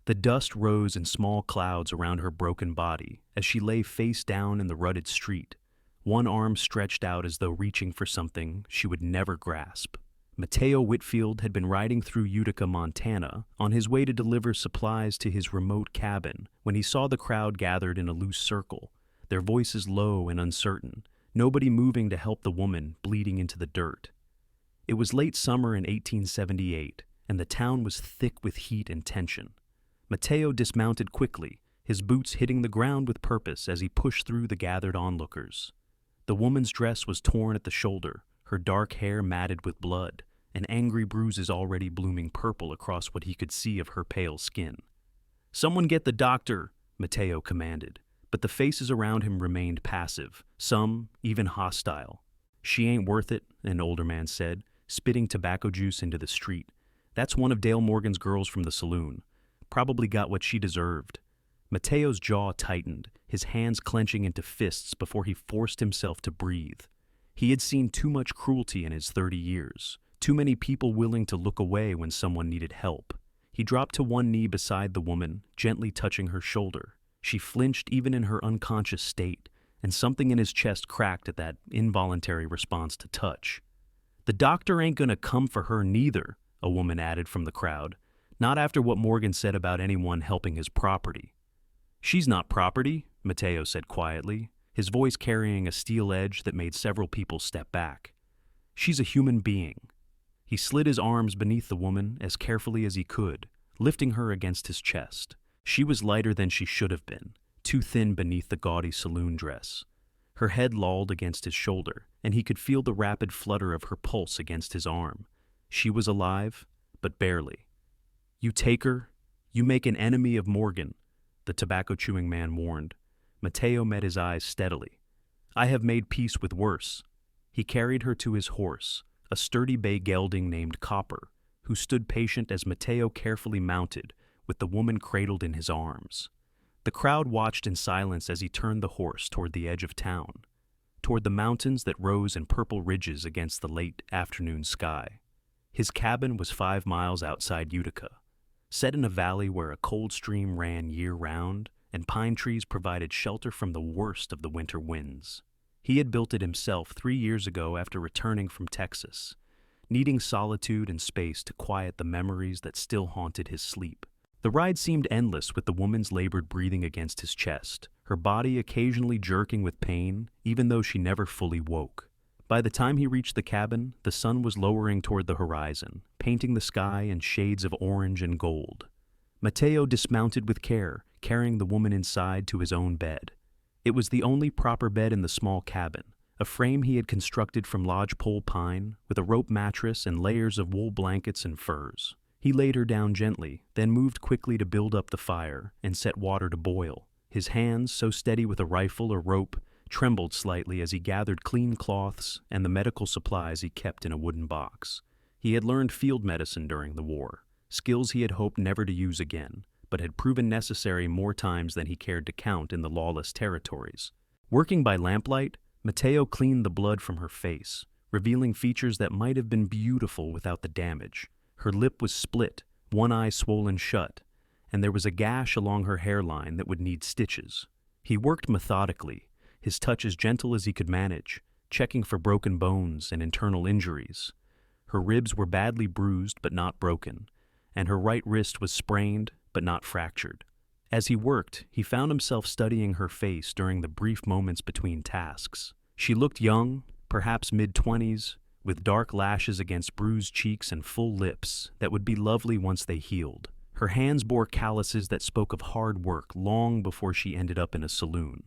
The dust rose in small clouds around her broken body as she lay face down in the rutted street, one arm stretched out as though reaching for something she would never grasp. Mateo Whitfield had been riding through Utica, Montana, on his way to deliver supplies to his remote cabin when he saw the crowd gathered in a loose circle, their voices low and uncertain, nobody moving to help the woman bleeding into the dirt. It was late summer in 1878, and the town was thick with heat and tension. Mateo dismounted quickly, his boots hitting the ground with purpose as he pushed through the gathered onlookers. The woman's dress was torn at the shoulder, her dark hair matted with blood, and angry bruises already blooming purple across what he could see of her pale skin. "Someone get the doctor," Mateo commanded, but the faces around him remained passive, some even hostile. "She ain't worth it," an older man said, spitting tobacco juice into the street. "That's one of Dale Morgan's girls from the saloon. Probably got what she deserved." Mateo's jaw tightened, his hands clenching into fists before he forced himself to breathe. He had seen too much cruelty in his 30 years, too many people willing to look away when someone needed help. He dropped to one knee beside the woman, gently touching her shoulder. She flinched even in her unconscious state, and something in his chest cracked at that involuntary response to touch. "The doctor ain't gonna come for her neither," a woman added from the crowd. "Not after what Morgan said about anyone helping his property." "She's not property," Mateo said quietly, his voice carrying a steel edge that made several people step back. "She's a human being." He slid his arms beneath the woman as carefully as he could, lifting her against his chest. She was lighter than she should have been, too thin beneath the gaudy saloon dress. Her head lolled against his shoulder, and he could feel the rapid flutter of her pulse against his arm. She was alive, but barely. "You take her, you make an enemy of Morgan," the tobacco-chewing man warned. Mateo met his eyes steadily. "I have made peace with worse." He carried her to his horse, a sturdy bay gelding named Copper, who stood patient as Mateo carefully mounted, with the woman cradled in his arms. The crowd watched in silence as he turned the horse toward the edge of town, toward the mountains that rose in purple ridges against the late afternoon sky. His cabin was 5 miles outside Utica, set in a valley where a cold stream ran year-round and pine trees provided shelter from the worst of the winter winds. He had built it himself 3 years ago after returning from Texas, needing solitude and space to quiet the memories that still haunted his sleep. The ride seemed endless with the woman's labored breathing against his chest, her body occasionally jerking with pain, even though she never fully woke. By the time he reached the cabin, the sun was lowering toward the horizon, painting the sky in shades of orange and gold. Mateo dismounted with care, carrying the woman inside to his own bed. It was the only proper bed in the small cabin, a frame he had constructed from lodgepole pine, with a rope mattress and layers of wool blankets and furs. He laid her down gently, then moved quickly to build up the fire and set water to boil. His hands, so steady with a rifle or rope, trembled slightly as he gathered clean cloths and the medical supplies he kept in a wooden box. He had learned field medicine during the war, skills he had hoped never to use again, but had proven necessary more times than he cared to count in the lawless territories. Working by lamplight, Mateo cleaned the blood from her face, revealing features that might have been beautiful without the damage. Her lip was split, one eye swollen shut, and there was a gash along her hairline that would need stitches. He worked methodically, his touch as gentle as he could manage, checking for broken bones and internal injuries. Her ribs were badly bruised but not broken, and her right wrist was sprained but not fractured. As he worked, he found himself studying her face during the brief moments between tasks. She looked young, perhaps mid-20s, with dark lashes against bruised cheeks and full lips that would be lovely once they healed. Her hands bore calluses that spoke of hard work long before she ended up in a saloon,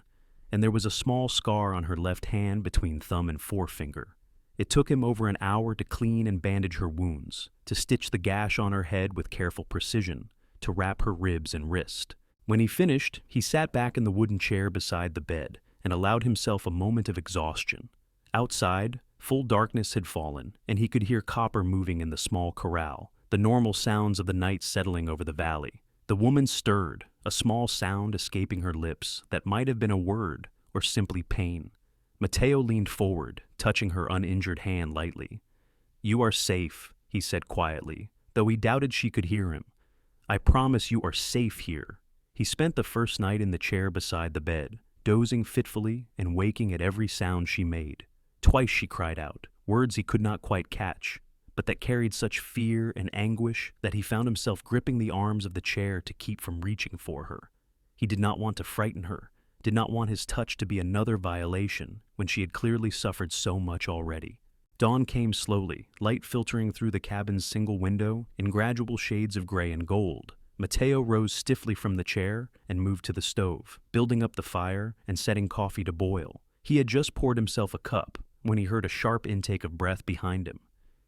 and there was a small scar on her left hand between thumb and forefinger. It took him over an hour to clean and bandage her wounds, to stitch the gash on her head with careful precision, to wrap her ribs and wrist. When he finished, he sat back in the wooden chair beside the bed and allowed himself a moment of exhaustion. Outside, full darkness had fallen, and he could hear Copper moving in the small corral, the normal sounds of the night settling over the valley. The woman stirred, a small sound escaping her lips that might have been a word or simply pain. Mateo leaned forward, touching her uninjured hand lightly. "You are safe," he said quietly, though he doubted she could hear him. I promise you are safe here. He spent the first night in the chair beside the bed, dozing fitfully and waking at every sound she made. Twice she cried out, words he could not quite catch, but that carried such fear and anguish that he found himself gripping the arms of the chair to keep from reaching for her. He did not want to frighten her, did not want his touch to be another violation when she had clearly suffered so much already. Dawn came slowly, light filtering through the cabin's single window in gradual shades of gray and gold. Mateo rose stiffly from the chair and moved to the stove, building up the fire and setting coffee to boil. He had just poured himself a cup when he heard a sharp intake of breath behind him.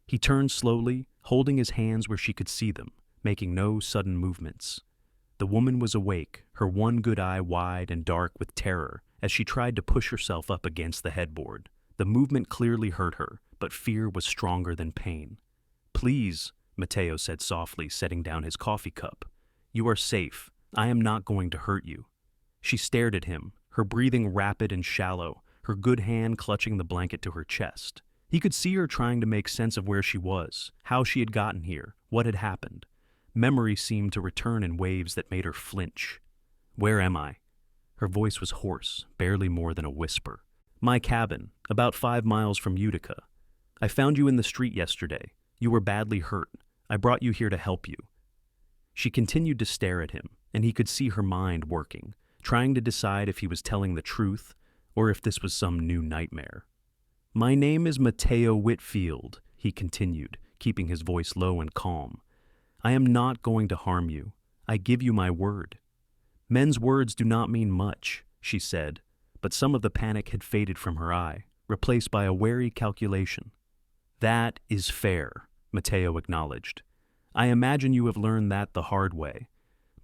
He turned slowly, holding his hands where she could see them, making no sudden movements. The woman was awake, her one good eye wide and dark with terror, as she tried to push herself up against the headboard. The movement clearly hurt her, but fear was stronger than pain. "Please," Mateo said softly, setting down his coffee cup. "You are safe. I am not going to hurt you." She stared at him, her breathing rapid and shallow, her good hand clutching the blanket to her chest. He could see her trying to make sense of where she was, how she had gotten here, what had happened. Memory seemed to return in waves that made her flinch. "Where am I?" Her voice was hoarse, barely more than a whisper. "My cabin, about 5 miles from Utica. I found you in the street yesterday. You were badly hurt. I brought you here to help you." She continued to stare at him, and he could see her mind working, trying to decide if he was telling the truth or if this was some new nightmare. "My name is Mateo Whitfield," he continued, keeping his voice low and calm. "I am not going to harm you. I give you my word." "Men's words do not mean much," she said, but some of the panic had faded from her eye, replaced by a wary calculation. "That is fair," Mateo acknowledged. "I imagine you have learned that the hard way,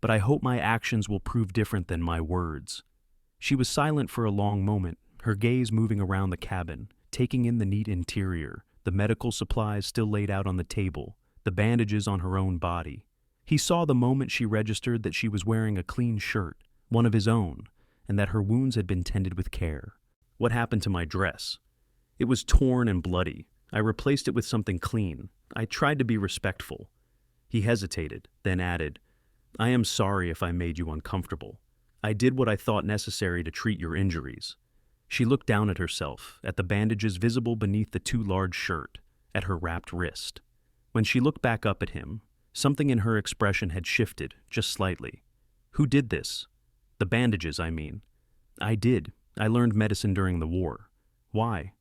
but I hope my actions will prove different than my words." She was silent for a long moment, her gaze moving around the cabin, taking in the neat interior, the medical supplies still laid out on the table, the bandages on her own body. He saw the moment she registered that she was wearing a clean shirt, one of his own, and that her wounds had been tended with care. "What happened to my dress?" "It was torn and bloody. I replaced it with something clean. I tried to be respectful." He hesitated, then added, "I am sorry if I made you uncomfortable. I did what I thought necessary to treat your injuries." She looked down at herself, at the bandages visible beneath the too large shirt, at her wrapped wrist. When she looked back up at him, something in her expression had shifted, just slightly. "Who did this?" "The bandages, I mean." "I did. I learned medicine during the war." "Why?"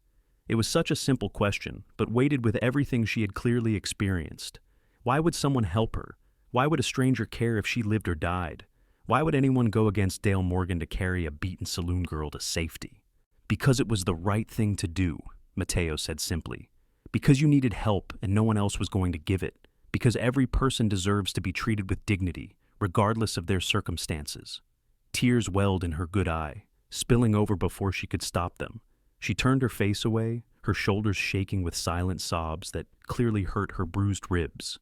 It was such a simple question, but weighted with everything she had clearly experienced. Why would someone help her? Why would a stranger care if she lived or died? Why would anyone go against Dale Morgan to carry a beaten saloon girl to safety? "Because it was the right thing to do," Mateo said simply. "Because you needed help and no one else was going to give it. Because every person deserves to be treated with dignity, regardless of their circumstances." Tears welled in her good eye, spilling over before she could stop them. She turned her face away, her shoulders shaking with silent sobs that clearly hurt her bruised ribs.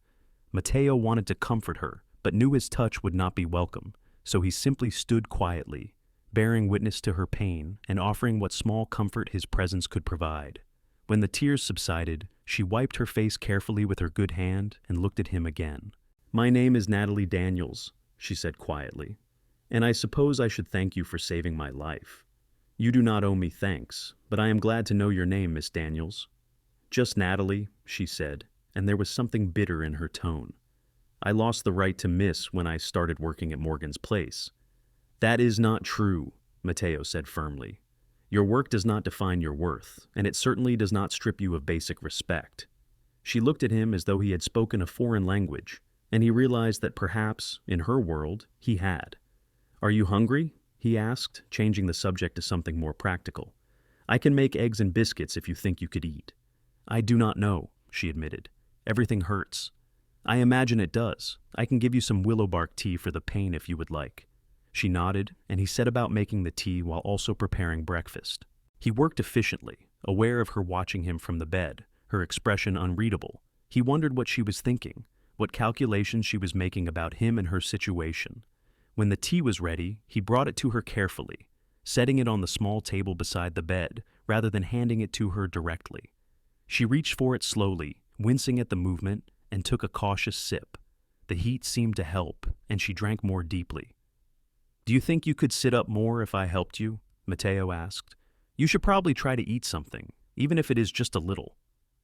Mateo wanted to comfort her, but knew his touch would not be welcome, so he simply stood quietly, bearing witness to her pain and offering what small comfort his presence could provide. When the tears subsided, she wiped her face carefully with her good hand and looked at him again. "My name is Natalie Daniels," she said quietly, "and I suppose I should thank you for saving my life. You do not owe me thanks, but I am glad to know your name, Miss Daniels." "Just Natalie," she said, and there was something bitter in her tone. "I lost the right to miss when I started working at Morgan's place." "That is not true," Mateo said firmly. "Your work does not define your worth, and it certainly does not strip you of basic respect." She looked at him as though he had spoken a foreign language, and he realized that perhaps, in her world, he had. "Are you hungry?" he asked, changing the subject to something more practical. "I can make eggs and biscuits if you think you could eat." "I do not know," she admitted. "Everything hurts." "I imagine it does. I can give you some willow bark tea for the pain if you would like." She nodded, and he set about making the tea while also preparing breakfast. He worked efficiently, aware of her watching him from the bed, her expression unreadable. He wondered what she was thinking, what calculations she was making about him and her situation. When the tea was ready, he brought it to her carefully, setting it on the small table beside the bed rather than handing it to her directly. She reached for it slowly, wincing at the movement, and took a cautious sip. The heat seemed to help, and she drank more deeply. "Do you think you could sit up more if I helped you?" Mateo asked. "You should probably try to eat something, even if it is just a little."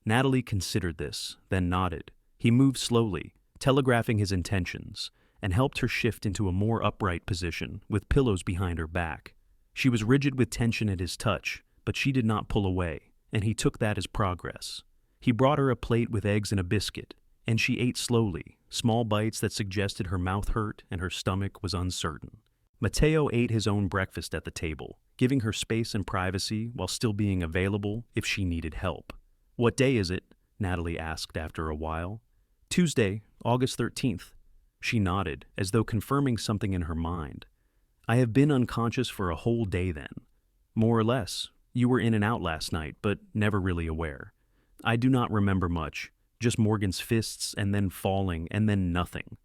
Natalie considered this, then nodded. He moved slowly, telegraphing his intentions, and helped her shift into a more upright position with pillows behind her back. She was rigid with tension at his touch, but she did not pull away, and he took that as progress. He brought her a plate with eggs and a biscuit, and she ate slowly, small bites that suggested her mouth hurt and her stomach was uncertain. Mateo ate his own breakfast at the table, giving her space and privacy while still being available if she needed help. "What day is it?" Natalie asked after a while. "Tuesday, August 13th. She nodded, as though confirming something in her mind. "I have been unconscious for a whole day then." "More or less. You were in and out last night, but never really aware." "I do not remember much, just Morgan's fists and then falling and then nothing."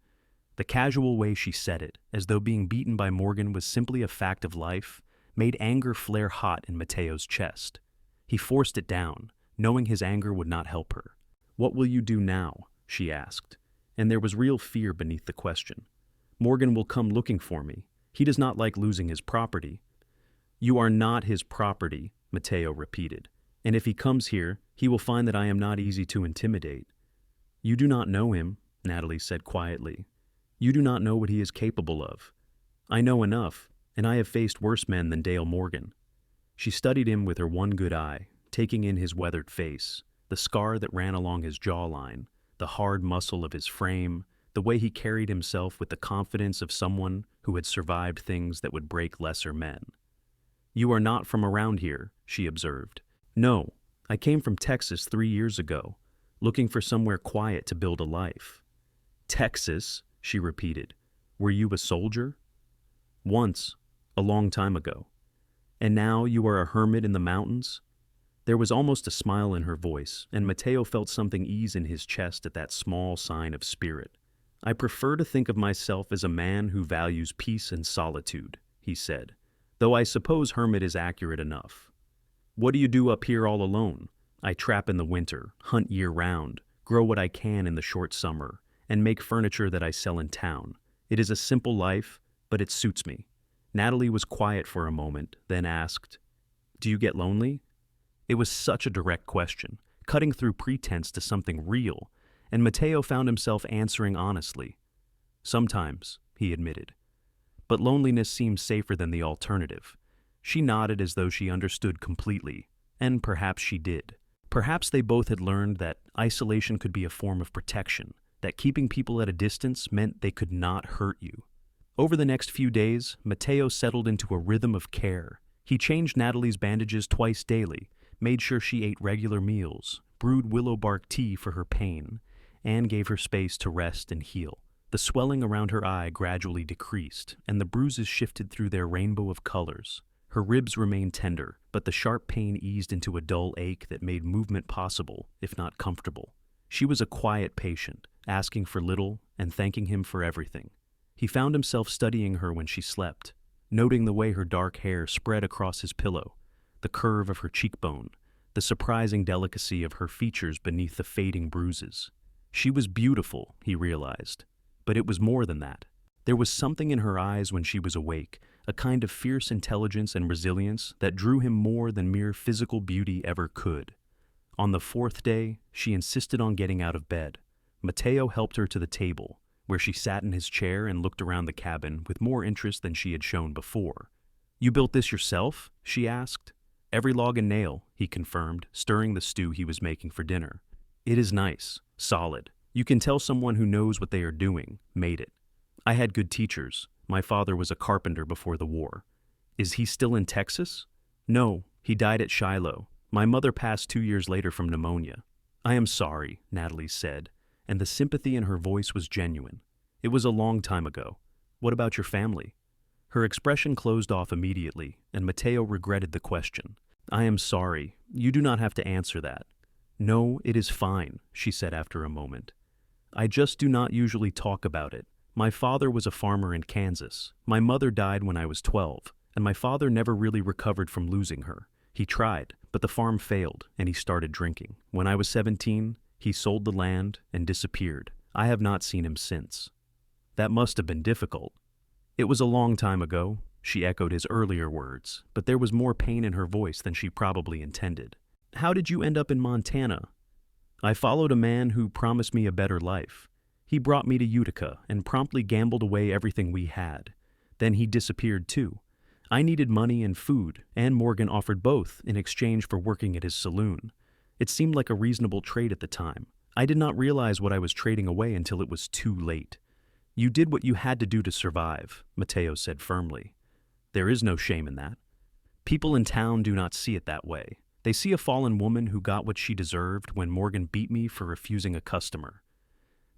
The casual way she said it, as though being beaten by Morgan was simply a fact of life, made anger flare hot in Mateo's chest. He forced it down, knowing his anger would not help her. "What will you do now?" she asked, and there was real fear beneath the question. "Morgan will come looking for me. He does not like losing his property." "You are not his property," Mateo repeated, "and if he comes here, he will find that I am not easy to intimidate." "You do not know him," Natalie said quietly. "You do not know what he is capable of." "I know enough, and I have faced worse men than Dale Morgan." She studied him with her one good eye, taking in his weathered face, the scar that ran along his jawline, the hard muscle of his frame, the way he carried himself with the confidence of someone who had survived things that would break lesser men. "You are not from around here," she observed. "No, I came from Texas 3 years ago, looking for somewhere quiet to build a life." "Texas?" she repeated. "Were you a soldier?" "Once, a long time ago." "And now you are a hermit in the mountains?" There was almost a smile in her voice, and Mateo felt something ease in his chest at that small sign of spirit. "I prefer to think of myself as a man who values peace and solitude," he said, "though I suppose hermit is accurate enough." "What do you do up here all alone?" "I trap in the winter, hunt year-round, grow what I can in the short summer, and make furniture that I sell in town. It is a simple life, but it suits me." Natalie was quiet for a moment, then asked, "Do you get lonely?" It was such a direct question, cutting through pretense to something real, and Mateo found himself answering honestly. "Sometimes," he admitted. "But loneliness seems safer than the alternative." She nodded as though she understood completely, and perhaps she did. Perhaps they both had learned that isolation could be a form of protection, that keeping people at a distance meant they could not hurt you. Over the next few days, Mateo settled into a rhythm of care. He changed Natalie's bandages twice daily, made sure she ate regular meals, brewed willow bark tea for her pain, and gave her space to rest and heal. The swelling around her eye gradually decreased, and the bruises shifted through their rainbow of colors. Her ribs remained tender, but the sharp pain eased into a dull ache that made movement possible, if not comfortable. She was a quiet patient, asking for little and thanking him for everything. He found himself studying her when she slept, noting the way her dark hair spread across his pillow, the curve of her cheekbone, the surprising delicacy of her features beneath the fading bruises. She was beautiful, he realized, but it was more than that. There was something in her eyes when she was awake, a kind of fierce intelligence and resilience that drew him more than mere physical beauty ever could. On the 4th day, she insisted on getting out of bed. Mateo helped her to the table, where she sat in his chair and looked around the cabin with more interest than she had shown before. "You built this yourself?" she asked. "Every log and nail," he confirmed, stirring the stew he was making for dinner. "It is nice, solid. You can tell someone who knows what they are doing made it. I had good teachers. My father was a carpenter before the war." "Is he still in Texas?" "No, he died at Shiloh. My mother passed 2 years later from pneumonia." "I am sorry," Natalie said, and the sympathy in her voice was genuine. "It was a long time ago. What about your family?" Her expression closed off immediately, and Mateo regretted the question. "I am sorry. You do not have to answer that." "No, it is fine," she said after a moment. "I just do not usually talk about it. My father was a farmer in Kansas. My mother died when I was 12, and my father never really recovered from losing her. He tried, but the farm failed, and he started drinking. When I was 17, he sold the land and disappeared. I have not seen him since. That must have been difficult. It was a long time ago, she echoed his earlier words, but there was more pain in her voice than she probably intended. How did you end up in Montana? I followed a man who promised me a better life. He brought me to Utica and promptly gambled away everything we had. Then he disappeared too. I needed money and food, and Morgan offered both in exchange for working at his saloon. It seemed like a reasonable trade at the time. I did not realize what I was trading away until it was too late. You did what you had to do to survive, Mateo said firmly. There is no shame in that. People in town do not see it that way. They see a fallen woman who got what she deserved when Morgan beat me for refusing a customer.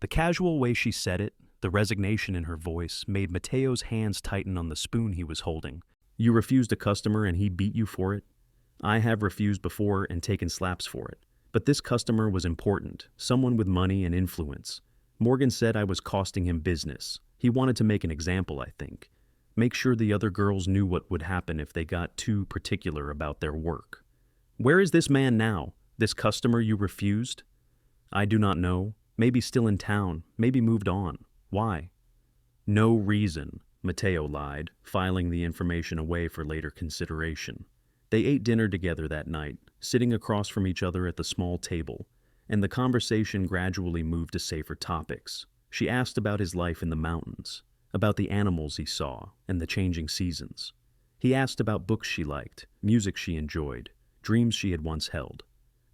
The casual way she said it, the resignation in her voice, made Mateo's hands tighten on the spoon he was holding. You refused a customer and he beat you for it? I have refused before and taken slaps for it. But this customer was important, someone with money and influence. Morgan said I was costing him business. He wanted to make an example, I think. Make sure the other girls knew what would happen if they got too particular about their work. Where is this man now? This customer you refused? I do not know. Maybe still in town. Maybe moved on. Why? No reason, Mateo lied, filing the information away for later consideration. They ate dinner together that night, sitting across from each other at the small table, and the conversation gradually moved to safer topics. She asked about his life in the mountains, about the animals he saw and the changing seasons. He asked about books she liked, music she enjoyed, dreams she had once held.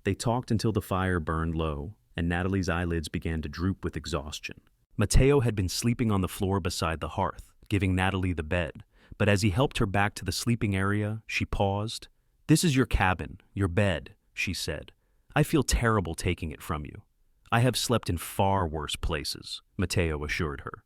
They talked until the fire burned low and Natalie's eyelids began to droop with exhaustion. Mateo had been sleeping on the floor beside the hearth, giving Natalie the bed, but as he helped her back to the sleeping area, she paused. This is your cabin, your bed, she said. I feel terrible taking it from you. I have slept in far worse places, Mateo assured her.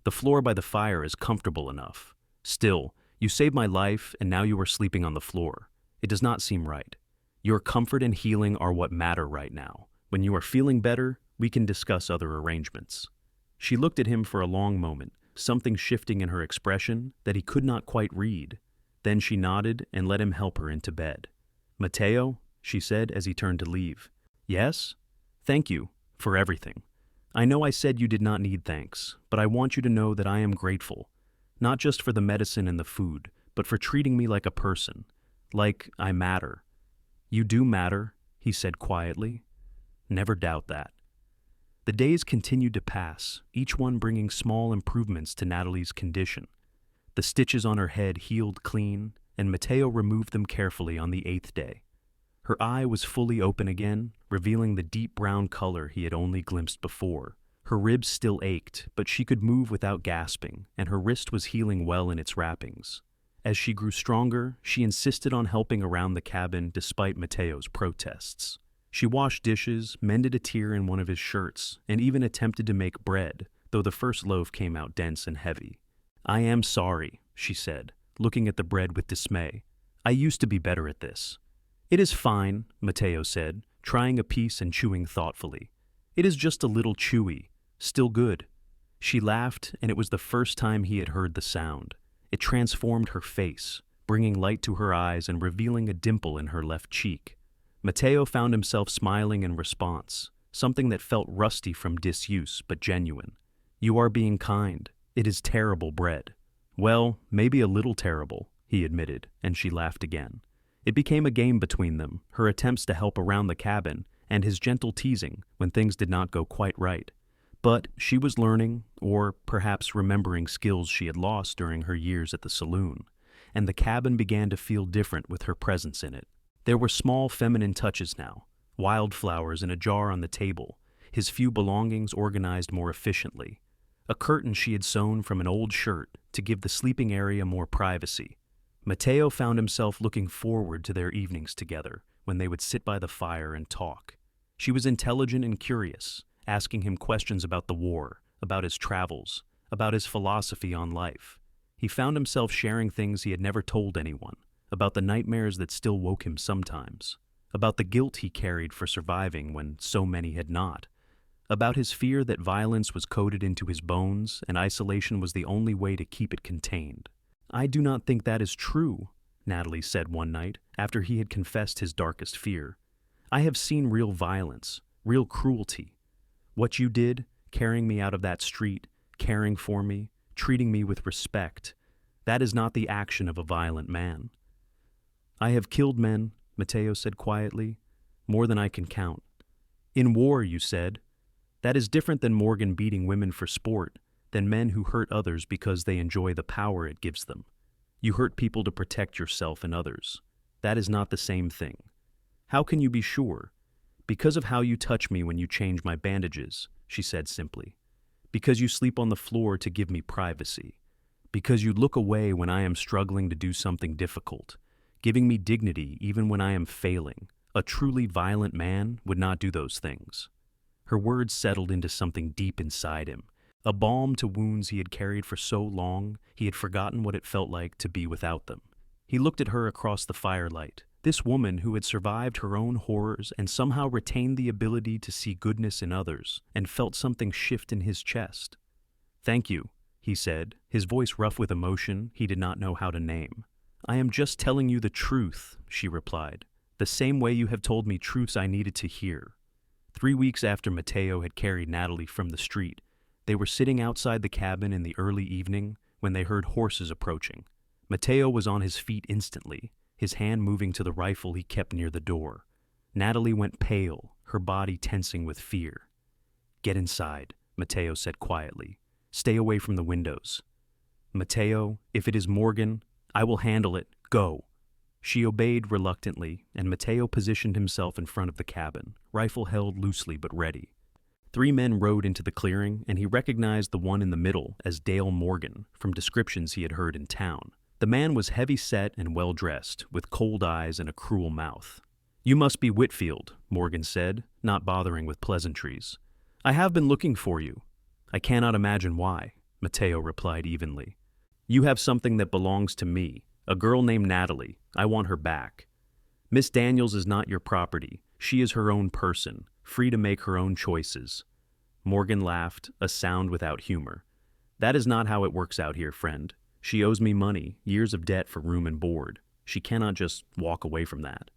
The floor by the fire is comfortable enough. Still, you saved my life and now you are sleeping on the floor. It does not seem right. Your comfort and healing are what matter right now. When you are feeling better, we can discuss other arrangements. She looked at him for a long moment, something shifting in her expression that he could not quite read. Then she nodded and let him help her into bed. Mateo, she said as he turned to leave. Yes? Thank you for everything. I know I said you did not need thanks, but I want you to know that I am grateful, not just for the medicine and the food, but for treating me like a person, like I matter. You do matter, he said quietly. Never doubt that. The days continued to pass, each one bringing small improvements to Natalie's condition. The stitches on her head healed clean, and Mateo removed them carefully on the 8th day. Her eye was fully open again, revealing the deep brown color he had only glimpsed before. Her ribs still ached, but she could move without gasping, and her wrist was healing well in its wrappings. As she grew stronger, she insisted on helping around the cabin despite Mateo's protests. She washed dishes, mended a tear in one of his shirts, and even attempted to make bread, though the first loaf came out dense and heavy. I am sorry, she said, looking at the bread with dismay. I used to be better at this. It is fine, Mateo said, trying a piece and chewing thoughtfully. It is just a little chewy, still good. She laughed, and it was the first time he had heard the sound. It transformed her face, bringing light to her eyes and revealing a dimple in her left cheek. Mateo found himself smiling in response, something that felt rusty from disuse but genuine. You are being kind. It is terrible bread. Well, maybe a little terrible, he admitted, and she laughed again. It became a game between them, her attempts to help around the cabin and his gentle teasing when things did not go quite right. But she was learning, or perhaps remembering skills she had lost during her years at the saloon, and the cabin began to feel different with her presence in it. There were small feminine touches now, wildflowers in a jar on the table, his few belongings organized more efficiently, a curtain she had sewn from an old shirt to give the sleeping area more privacy. Mateo found himself looking forward to their evenings together when they would sit by the fire and talk. She was intelligent and curious, asking him questions about the war, about his travels, about his philosophy on life. He found himself sharing things he had never told anyone, about the nightmares that still woke him sometimes, about the guilt he carried for surviving when so many had not, about his fear that violence was coded into his bones and isolation was the only way to keep it contained. I do not think that is true, Natalie said one night after he had confessed his darkest fear. I have seen real violence, real cruelty. What you did, carrying me out of that street, caring for me, treating me with respect. That is not the action of a violent man. I have killed men, Mateo said quietly, more than I can count. In war, you said. That is different than Morgan beating women for sport, than men who hurt others because they enjoy the power it gives them. You hurt people to protect yourself and others. That is not the same thing. How can you be sure? Because of how you touch me when you change my bandages, she said simply. Because you sleep on the floor to give me privacy. Because you look away when I am struggling to do something difficult, giving me dignity even when I am failing. A truly violent man would not do those things. Her words settled into something deep inside him, a balm to wounds he had carried for so long he had forgotten what it felt like to be without them. He looked at her across the firelight, this woman who had survived her own horrors and somehow retained the ability to see goodness in others, and felt something shift in his chest. "Thank you," he said, his voice rough with emotion he did not know how to name. "I am just telling you the truth," she replied, "the same way you have told me truths I needed to hear." 3 weeks after Mateo had carried Natalie from the street, they were sitting outside the cabin in the early evening when they heard horses approaching. Mateo was on his feet instantly, his hand moving to the rifle he kept near the door. Natalie went pale, her body tensing with fear. "Get inside," Mateo said quietly. "Stay away from the windows." "Mateo, if it is Morgan, I will handle it. Go." She obeyed reluctantly, and Mateo positioned himself in front of the cabin, rifle held loosely but ready. 3 men rode into the clearing, and he recognized the one in the middle as Dale Morgan from descriptions he had heard in town. The man was heavy-set and well-dressed, with cold eyes and a cruel mouth. "You must be Whitfield," Morgan said, not bothering with pleasantries. "I have been looking for you." "I cannot imagine why," Mateo replied evenly. "You have something that belongs to me, a girl named Natalie. I want her back. Miss Daniels is not your property. She is her own person, free to make her own choices." Morgan laughed, a sound without humor. "That is not how it works out here, friend. She owes me money, years of debt for room and board. She cannot just walk away from that.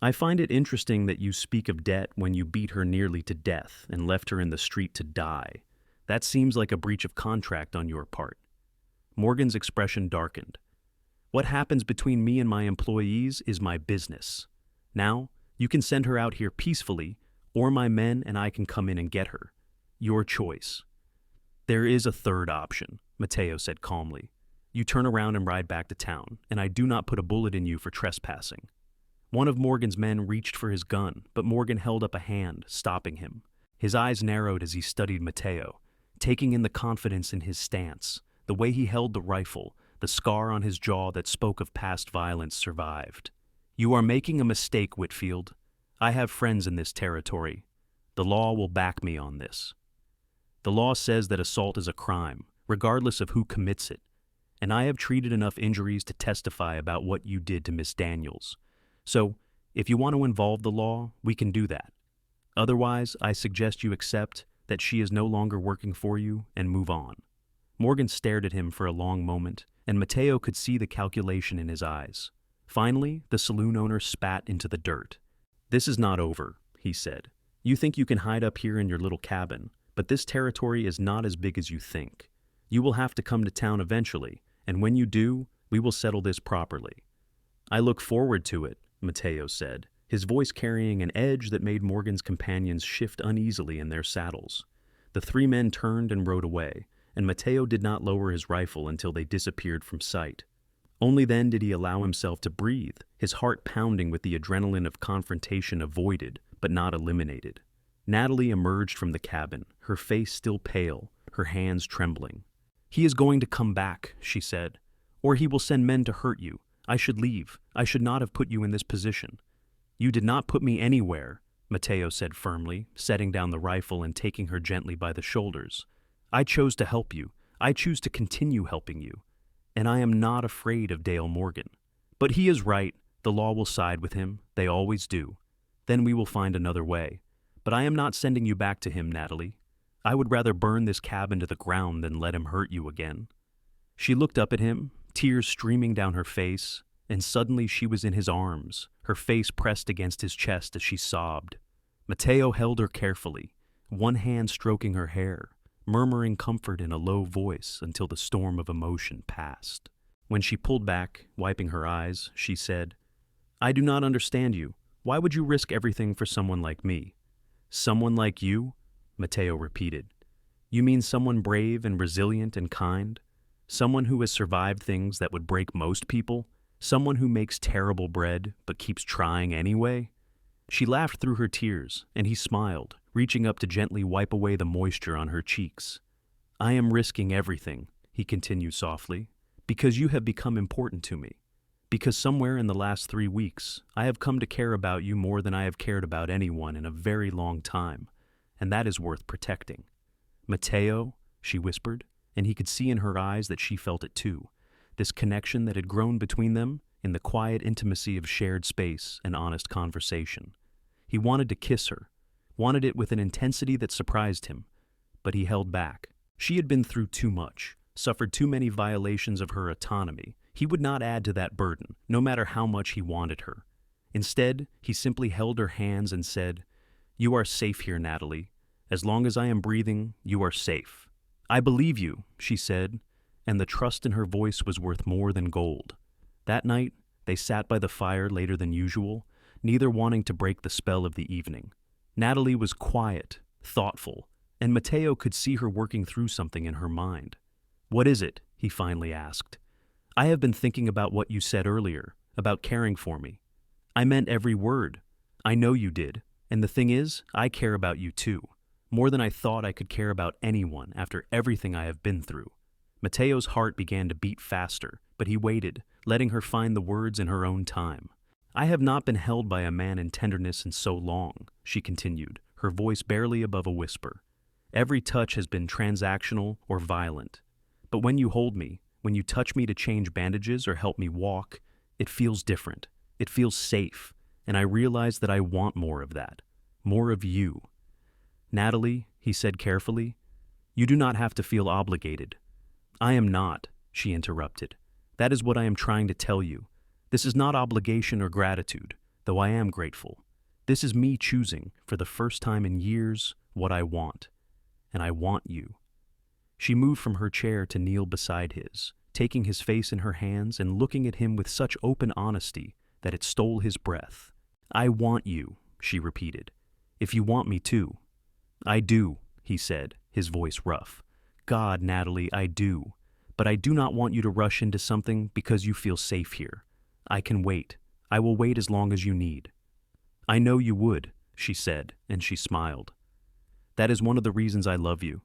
I find it interesting that you speak of debt when you beat her nearly to death and left her in the street to die. That seems like a breach of contract on your part." Morgan's expression darkened. "What happens between me and my employees is my business. Now, you can send her out here peacefully, or my men and I can come in and get her. Your choice." "There is a third option," Mateo said calmly. "You turn around and ride back to town, and I do not put a bullet in you for trespassing." One of Morgan's men reached for his gun, but Morgan held up a hand, stopping him. His eyes narrowed as he studied Mateo, taking in the confidence in his stance, the way he held the rifle, the scar on his jaw that spoke of past violence survived. "You are making a mistake, Whitfield. I have friends in this territory. The law will back me on this. The law says that assault is a crime, regardless of who commits it, and I have treated enough injuries to testify about what you did to Miss Daniels. So, if you want to involve the law, we can do that. Otherwise, I suggest you accept that she is no longer working for you and move on." Morgan stared at him for a long moment, and Mateo could see the calculation in his eyes. Finally, the saloon owner spat into the dirt. "This is not over," he said. "You think you can hide up here in your little cabin, but this territory is not as big as you think. You will have to come to town eventually, and when you do, we will settle this properly." "I look forward to it," Mateo said, his voice carrying an edge that made Morgan's companions shift uneasily in their saddles. The 3 men turned and rode away, and Mateo did not lower his rifle until they disappeared from sight. Only then did he allow himself to breathe, his heart pounding with the adrenaline of confrontation avoided, but not eliminated. Natalie emerged from the cabin, her face still pale, her hands trembling. "He is going to come back," she said, "or he will send men to hurt you. I should leave. I should not have put you in this position." "You did not put me anywhere," Mateo said firmly, setting down the rifle and taking her gently by the shoulders. "I chose to help you. I choose to continue helping you. And I am not afraid of Dale Morgan. But he is right. The law will side with him. They always do. Then we will find another way. But I am not sending you back to him, Natalie. I would rather burn this cabin to the ground than let him hurt you again." She looked up at him, tears streaming down her face, and suddenly she was in his arms, her face pressed against his chest as she sobbed. Mateo held her carefully, one hand stroking her hair, murmuring comfort in a low voice until the storm of emotion passed. When she pulled back, wiping her eyes, she said, "I do not understand you. Why would you risk everything for someone like me?" "Someone like you?" Mateo repeated. "You mean someone brave and resilient and kind? Someone who has survived things that would break most people? Someone who makes terrible bread but keeps trying anyway?" She laughed through her tears, and he smiled, reaching up to gently wipe away the moisture on her cheeks. "I am risking everything," he continued softly, "because you have become important to me. Because somewhere in the last 3 weeks, I have come to care about you more than I have cared about anyone in a very long time, and that is worth protecting." "Mateo," she whispered, and he could see in her eyes that she felt it too, this connection that had grown between them in the quiet intimacy of shared space and honest conversation. He wanted to kiss her, wanted it with an intensity that surprised him, but he held back. She had been through too much, suffered too many violations of her autonomy. He would not add to that burden, no matter how much he wanted her. Instead, he simply held her hands and said, "You are safe here, Natalie. As long as I am breathing, you are safe." "I believe you," she said, and the trust in her voice was worth more than gold. That night, they sat by the fire later than usual, neither wanting to break the spell of the evening. Natalie was quiet, thoughtful, and Mateo could see her working through something in her mind. "What is it?" he finally asked. "I have been thinking about what you said earlier, about caring for me. I meant every word. I know you did, and the thing is, I care about you too, more than I thought I could care about anyone after everything I have been through." Mateo's heart began to beat faster, but he waited, letting her find the words in her own time. "I have not been held by a man in tenderness in so long," she continued, her voice barely above a whisper. "Every touch has been transactional or violent. But when you hold me, when you touch me to change bandages or help me walk, it feels different. It feels safe, and I realize that I want more of that, more of you." "Natalie," he said carefully, "you do not have to feel obligated." "I am not," she interrupted. "That is what I am trying to tell you. This is not obligation or gratitude, though I am grateful. This is me choosing, for the first time in years, what I want. And I want you." She moved from her chair to kneel beside his, taking his face in her hands and looking at him with such open honesty that it stole his breath. "I want you," she repeated, "if you want me too." "I do," he said, his voice rough. "God, Natalie, I do. But I do not want you to rush into something because you feel safe here. I can wait. I will wait as long as you need." "I know you would," she said, and she smiled. "That is one of the reasons I love you."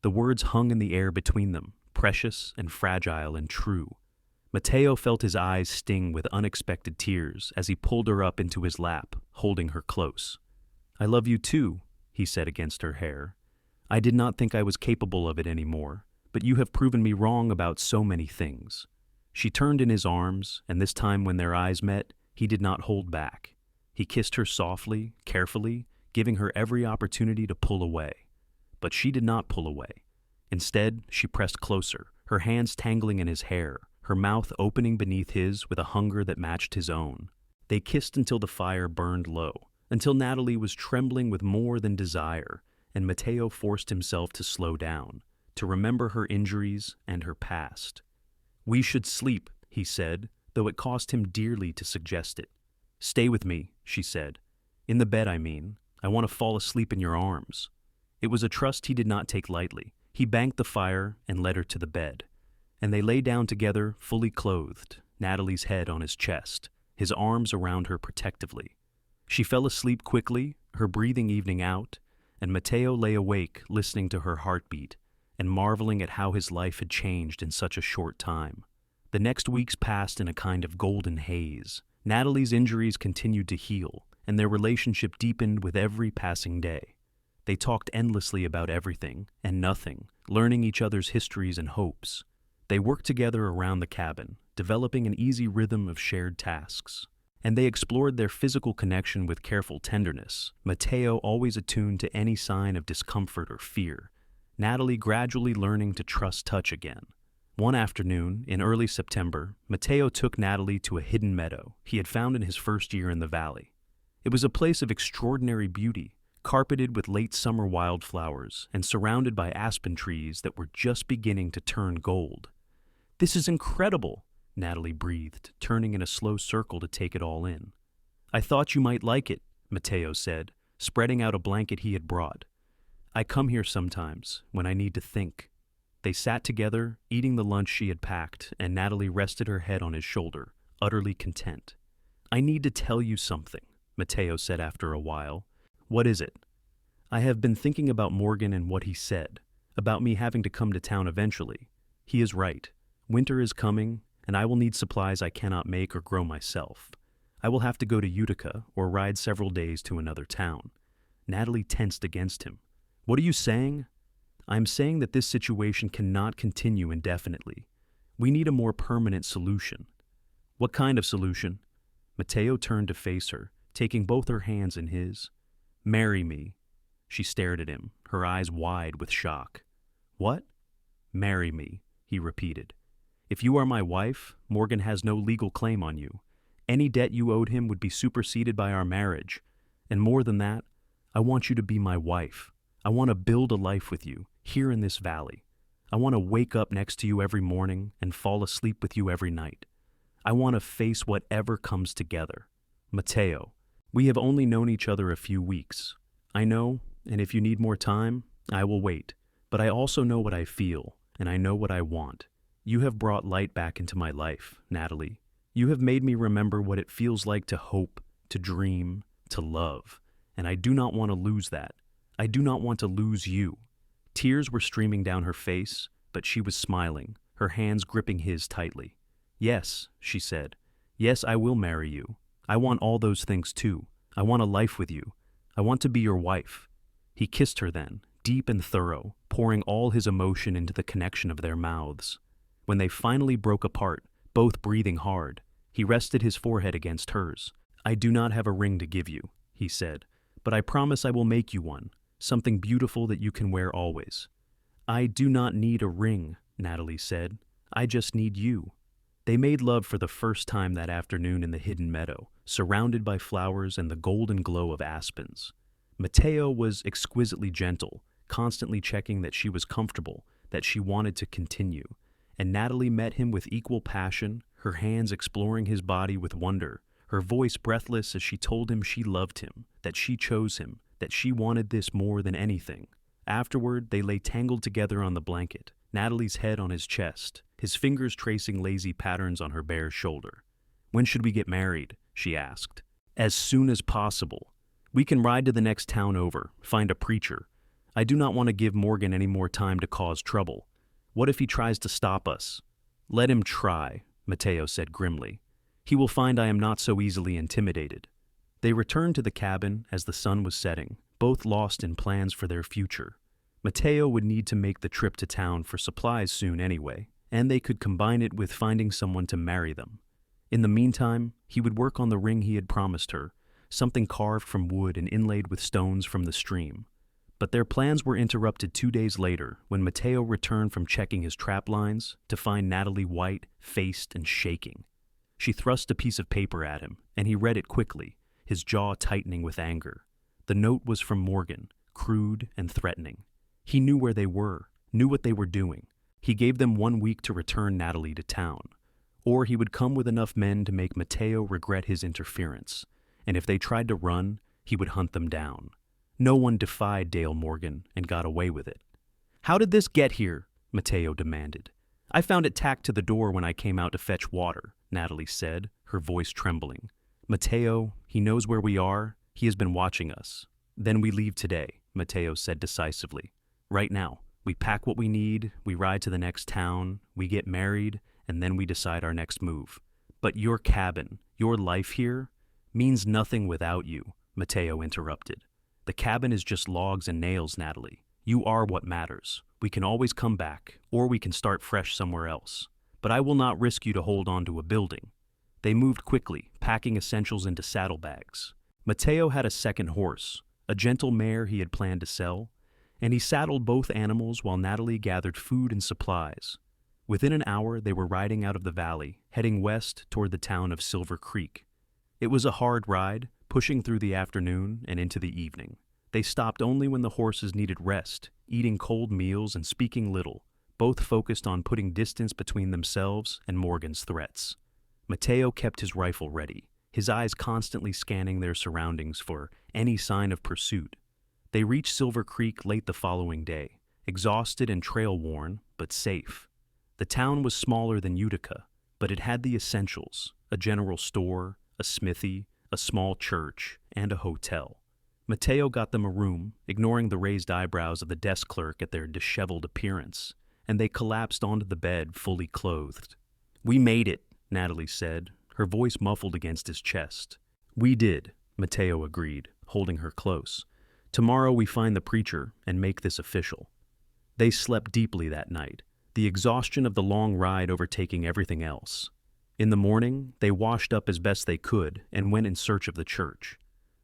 The words hung in the air between them, precious and fragile and true. Mateo felt his eyes sting with unexpected tears as he pulled her up into his lap, holding her close. "I love you too," he said against her hair. "I did not think I was capable of it anymore, but you have proven me wrong about so many things." She turned in his arms, and this time when their eyes met, he did not hold back. He kissed her softly, carefully, giving her every opportunity to pull away. But she did not pull away. Instead, she pressed closer, her hands tangling in his hair, her mouth opening beneath his with a hunger that matched his own. They kissed until the fire burned low, until Natalie was trembling with more than desire, and Mateo forced himself to slow down, to remember her injuries and her past. "We should sleep," he said, though it cost him dearly to suggest it. "Stay with me," she said. "In the bed, I mean. I want to fall asleep in your arms." It was a trust he did not take lightly. He banked the fire and led her to the bed, and they lay down together, fully clothed, Natalie's head on his chest, his arms around her protectively. She fell asleep quickly, her breathing evening out, and Mateo lay awake listening to her heartbeat and marveling at how his life had changed in such a short time. The next weeks passed in a kind of golden haze. Natalie's injuries continued to heal, and their relationship deepened with every passing day. They talked endlessly about everything and nothing, learning each other's histories and hopes. They worked together around the cabin, developing an easy rhythm of shared tasks. And they explored their physical connection with careful tenderness, Mateo always attuned to any sign of discomfort or fear, Natalie gradually learning to trust touch again. One afternoon, in early September, Mateo took Natalie to a hidden meadow he had found in his first year in the valley. It was a place of extraordinary beauty, carpeted with late summer wildflowers and surrounded by aspen trees that were just beginning to turn gold. "This is incredible," Natalie breathed, turning in a slow circle to take it all in. "I thought you might like it," Mateo said, spreading out a blanket he had brought. "I come here sometimes, when I need to think." They sat together, eating the lunch she had packed, and Natalie rested her head on his shoulder, utterly content. "I need to tell you something," Mateo said after a while. "What is it?" "I have been thinking about Morgan and what he said, about me having to come to town eventually. He is right. Winter is coming, and I will need supplies I cannot make or grow myself. I will have to go to Utica or ride several days to another town." Natalie tensed against him. "What are you saying?" "I am saying that this situation cannot continue indefinitely. We need a more permanent solution." "What kind of solution?" Mateo turned to face her, taking both her hands in his. "Marry me." She stared at him, her eyes wide with shock. "What?" "Marry me," he repeated. "If you are my wife, Morgan has no legal claim on you. Any debt you owed him would be superseded by our marriage. And more than that, I want you to be my wife. I want to build a life with you, here in this valley. I want to wake up next to you every morning and fall asleep with you every night. I want to face whatever comes together. Mateo, we have only known each other a few weeks. I know, and if you need more time, I will wait. But I also know what I feel, and I know what I want. You have brought light back into my life, Natalie. You have made me remember what it feels like to hope, to dream, to love. And I do not want to lose that. I do not want to lose you." Tears were streaming down her face, but she was smiling, her hands gripping his tightly. "Yes," she said. "Yes, I will marry you. I want all those things too. I want a life with you. I want to be your wife." He kissed her then, deep and thorough, pouring all his emotion into the connection of their mouths. When they finally broke apart, both breathing hard, he rested his forehead against hers. "I do not have a ring to give you," he said, "but I promise I will make you one, something beautiful that you can wear always." "I do not need a ring," Natalie said. "I just need you." They made love for the first time that afternoon in the hidden meadow, surrounded by flowers and the golden glow of aspens. Mateo was exquisitely gentle, constantly checking that she was comfortable, that she wanted to continue. And Natalie met him with equal passion, her hands exploring his body with wonder, her voice breathless as she told him she loved him, that she chose him, that she wanted this more than anything. Afterward, they lay tangled together on the blanket, Natalie's head on his chest, his fingers tracing lazy patterns on her bare shoulder. "When should we get married?" she asked. "As soon as possible. We can ride to the next town over, find a preacher. I do not want to give Morgan any more time to cause trouble. What if he tries to stop us?" "Let him try," Mateo said grimly. "He will find I am not so easily intimidated." They returned to the cabin as the sun was setting, both lost in plans for their future. Mateo would need to make the trip to town for supplies soon anyway, and they could combine it with finding someone to marry them. In the meantime, he would work on the ring he had promised her, something carved from wood and inlaid with stones from the stream. But their plans were interrupted 2 days later when Mateo returned from checking his trap lines to find Natalie white, faced, and shaking. She thrust a piece of paper at him, and he read it quickly, his jaw tightening with anger. The note was from Morgan, crude and threatening. He knew where they were, knew what they were doing. He gave them 1 week to return Natalie to town. Or he would come with enough men to make Mateo regret his interference. And if they tried to run, he would hunt them down. No one defied Dale Morgan and got away with it. "How did this get here?" Mateo demanded. "I found it tacked to the door when I came out to fetch water," Natalie said, her voice trembling. "Mateo, he knows where we are. He has been watching us." "Then we leave today," Mateo said decisively. "Right now. We pack what we need, we ride to the next town, we get married, and then we decide our next move. But your cabin, your life here, means nothing without you," Mateo interrupted. "The cabin is just logs and nails, Natalie. You are what matters. We can always come back, or we can start fresh somewhere else. But I will not risk you to hold on to a building." They moved quickly, packing essentials into saddlebags. Mateo had a second horse, a gentle mare he had planned to sell, and he saddled both animals while Natalie gathered food and supplies. Within an hour, they were riding out of the valley, heading west toward the town of Silver Creek. It was a hard ride, pushing through the afternoon and into the evening. They stopped only when the horses needed rest, eating cold meals and speaking little, both focused on putting distance between themselves and Morgan's threats. Mateo kept his rifle ready, his eyes constantly scanning their surroundings for any sign of pursuit. They reached Silver Creek late the following day, exhausted and trail-worn, but safe. The town was smaller than Utica, but it had the essentials: a general store, a smithy, a small church, and a hotel. Mateo got them a room, ignoring the raised eyebrows of the desk clerk at their disheveled appearance, and they collapsed onto the bed fully clothed. "We made it," Natalie said, her voice muffled against his chest. "We did," Mateo agreed, holding her close. "Tomorrow we find the preacher and make this official." They slept deeply that night, the exhaustion of the long ride overtaking everything else. In the morning, they washed up as best they could and went in search of the church.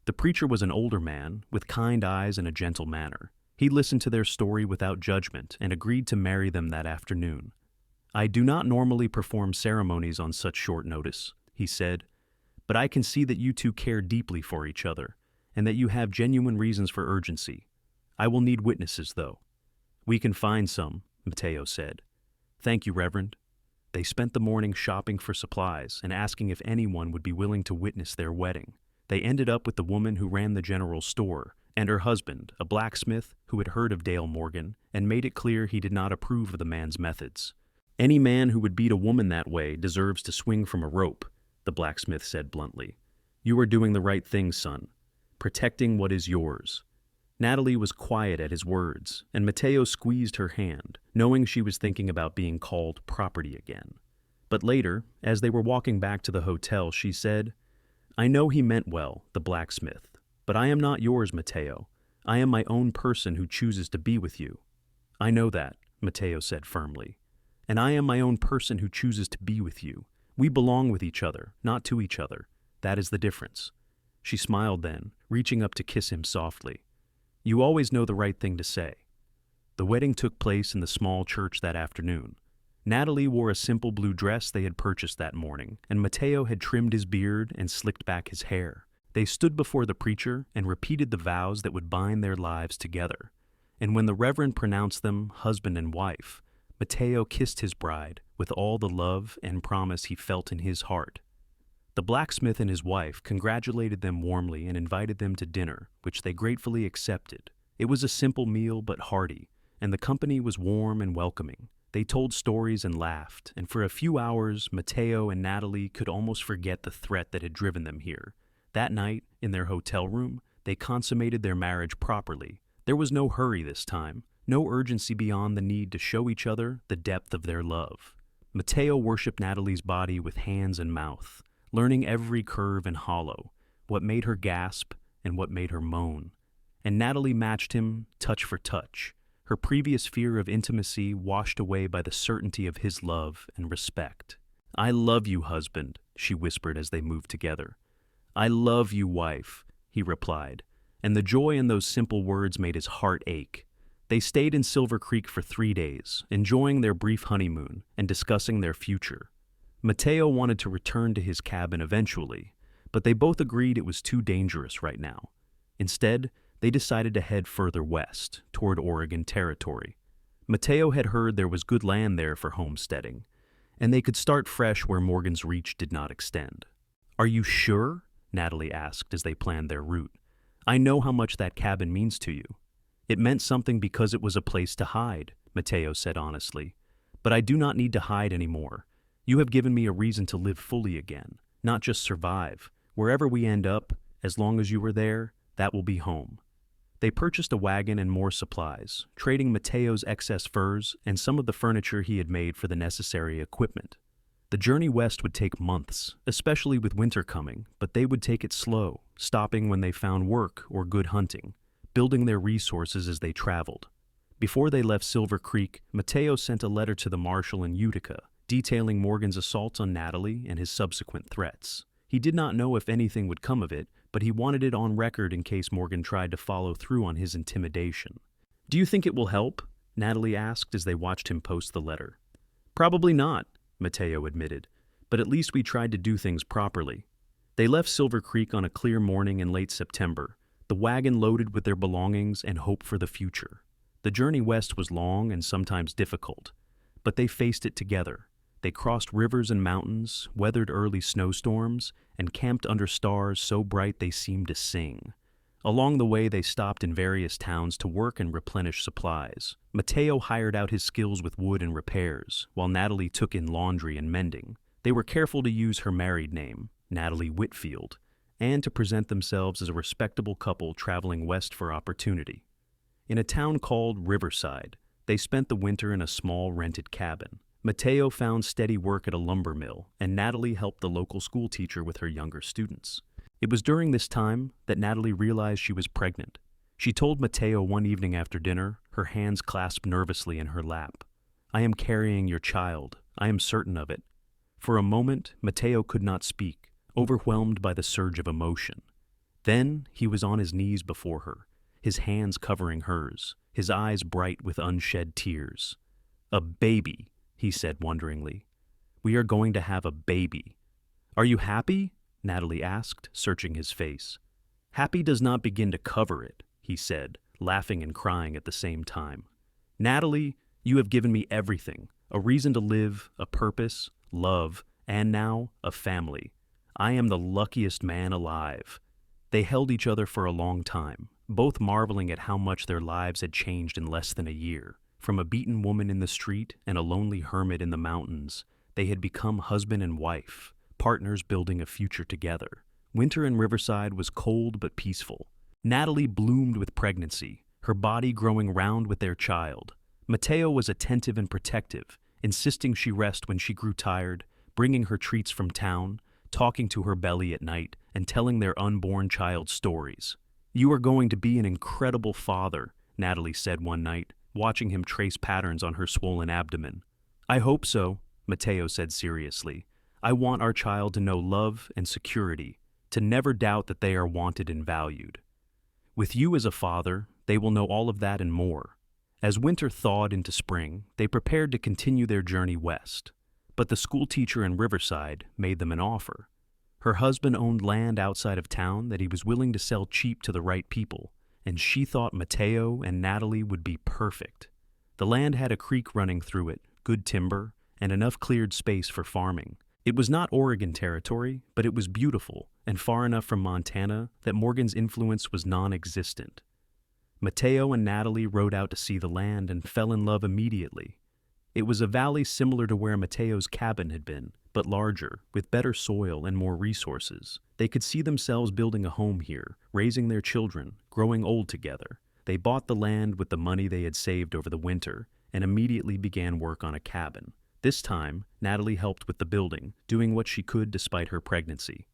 The preacher was an older man, with kind eyes and a gentle manner. He listened to their story without judgment and agreed to marry them that afternoon. "I do not normally perform ceremonies on such short notice," he said, "but I can see that you two care deeply for each other, and that you have genuine reasons for urgency. I will need witnesses, though." "We can find some," Mateo said. "Thank you, Reverend." They spent the morning shopping for supplies and asking if anyone would be willing to witness their wedding. They ended up with the woman who ran the general store and her husband, a blacksmith who had heard of Dale Morgan and made it clear he did not approve of the man's methods. "Any man who would beat a woman that way deserves to swing from a rope," the blacksmith said bluntly. "You are doing the right thing, son, protecting what is yours." Natalie was quiet at his words, and Mateo squeezed her hand, knowing she was thinking about being called property again. But later, as they were walking back to the hotel, she said, "I know he meant well, the blacksmith, but I am not yours, Mateo. I am my own person who chooses to be with you." "I know that," Mateo said firmly. "And I am my own person who chooses to be with you. We belong with each other, not to each other. That is the difference." She smiled then, reaching up to kiss him softly. "You always know the right thing to say." The wedding took place in the small church that afternoon. Natalie wore a simple blue dress they had purchased that morning, and Mateo had trimmed his beard and slicked back his hair. They stood before the preacher and repeated the vows that would bind their lives together. And when the Reverend pronounced them husband and wife, Mateo kissed his bride with all the love and promise he felt in his heart. The blacksmith and his wife congratulated them warmly and invited them to dinner, which they gratefully accepted. It was a simple meal but hearty, and the company was warm and welcoming. They told stories and laughed, and for a few hours, Mateo and Natalie could almost forget the threat that had driven them here. That night, in their hotel room, they consummated their marriage properly. There was no hurry this time, no urgency beyond the need to show each other the depth of their love. Mateo worshipped Natalie's body with hands and mouth, learning every curve and hollow, what made her gasp and what made her moan. And Natalie matched him touch for touch, her previous fear of intimacy washed away by the certainty of his love and respect. "I love you, husband," she whispered as they moved together. "I love you, wife," he replied, and the joy in those simple words made his heart ache. They stayed in Silver Creek for 3 days, enjoying their brief honeymoon and discussing their future. Mateo wanted to return to his cabin eventually, but they both agreed it was too dangerous right now. Instead, they decided to head further west, toward Oregon Territory. Mateo had heard there was good land there for homesteading, and they could start fresh where Morgan's reach did not extend. "Are you sure?" Natalie asked as they planned their route. "I know how much that cabin means to you." "It meant something because it was a place to hide," Mateo said honestly. "But I do not need to hide anymore. You have given me a reason to live fully again, not just survive. Wherever we end up, as long as you are there, that will be home." They purchased a wagon and more supplies, trading Mateo's excess furs and some of the furniture he had made for the necessary equipment. The journey west would take months, especially with winter coming, but they would take it slow, stopping when they found work or good hunting, building their resources as they traveled. Before they left Silver Creek, Mateo sent a letter to the marshal in Utica, detailing Morgan's assault on Natalie and his subsequent threats. He did not know if anything would come of it, but he wanted it on record in case Morgan tried to follow through on his intimidation. "Do you think it will help?" Natalie asked as they watched him post the letter. "Probably not," Mateo admitted, "but at least we tried to do things properly." They left Silver Creek on a clear morning in late September, the wagon loaded with their belongings and hope for the future. The journey west was long and sometimes difficult, but they faced it together. They crossed rivers and mountains, weathered early snowstorms, and camped under stars so bright they seemed to sing. Along the way, they stopped in various towns to work and replenish supplies. Mateo hired out his skills with wood and repairs, while Natalie took in laundry and mending. They were careful to use her married name, Natalie Whitfield, and to present themselves as a respectable couple traveling west for opportunity. In a town called Riverside, they spent the winter in a small rented cabin. Mateo found steady work at a lumber mill, and Natalie helped the local school teacher with her younger students. It was during this time that Natalie realized she was pregnant. She told Mateo one evening after dinner, her hands clasped nervously in her lap. "I am carrying your child. I am certain of it." For a moment, Mateo could not speak, overwhelmed by the surge of emotion. Then he was on his knees before her, his hands covering hers, his eyes bright with unshed tears. "A baby," he said wonderingly. "We are going to have a baby." "Are you happy?" Natalie asked, searching his face. "Happy does not begin to cover it," he said, laughing and crying at the same time. "Natalie, you have given me everything, a reason to live, a purpose, love, and now a family. I am the luckiest man alive." They held each other for a long time, both marveling at how much their lives had changed in less than a year. From a beaten woman in the street and a lonely hermit in the mountains, they had become husband and wife, partners building a future together. Winter in Riverside was cold but peaceful. Natalie bloomed with pregnancy, her body growing round with their child. Mateo was attentive and protective, insisting she rest when she grew tired, bringing her treats from town, talking to her belly at night, and telling their unborn child stories. "You are going to be an incredible father," Natalie said one night, watching him trace patterns on her swollen abdomen. "I hope so," Mateo said seriously. "I want our child to know love and security, to never doubt that they are wanted and valued. With you as a father, they will know all of that and more." As winter thawed into spring, they prepared to continue their journey west. But the school teacher in Riverside made them an offer. Her husband owned land outside of town that he was willing to sell cheap to the right people, and she thought Mateo and Natalie would be perfect. The land had a creek running through it, good timber, and enough cleared space for farming. It was not Oregon territory, but it was beautiful and far enough from Montana that Morgan's influence was non-existent. Mateo and Natalie rode out to see the land and fell in love immediately. It was a valley similar to where Mateo's cabin had been, but larger, with better soil and more resources. They could see themselves building a home here, raising their children, growing old together. They bought the land with the money they had saved over the winter and immediately began work on a cabin. This time, Natalie helped with the building, doing what she could despite her pregnancy.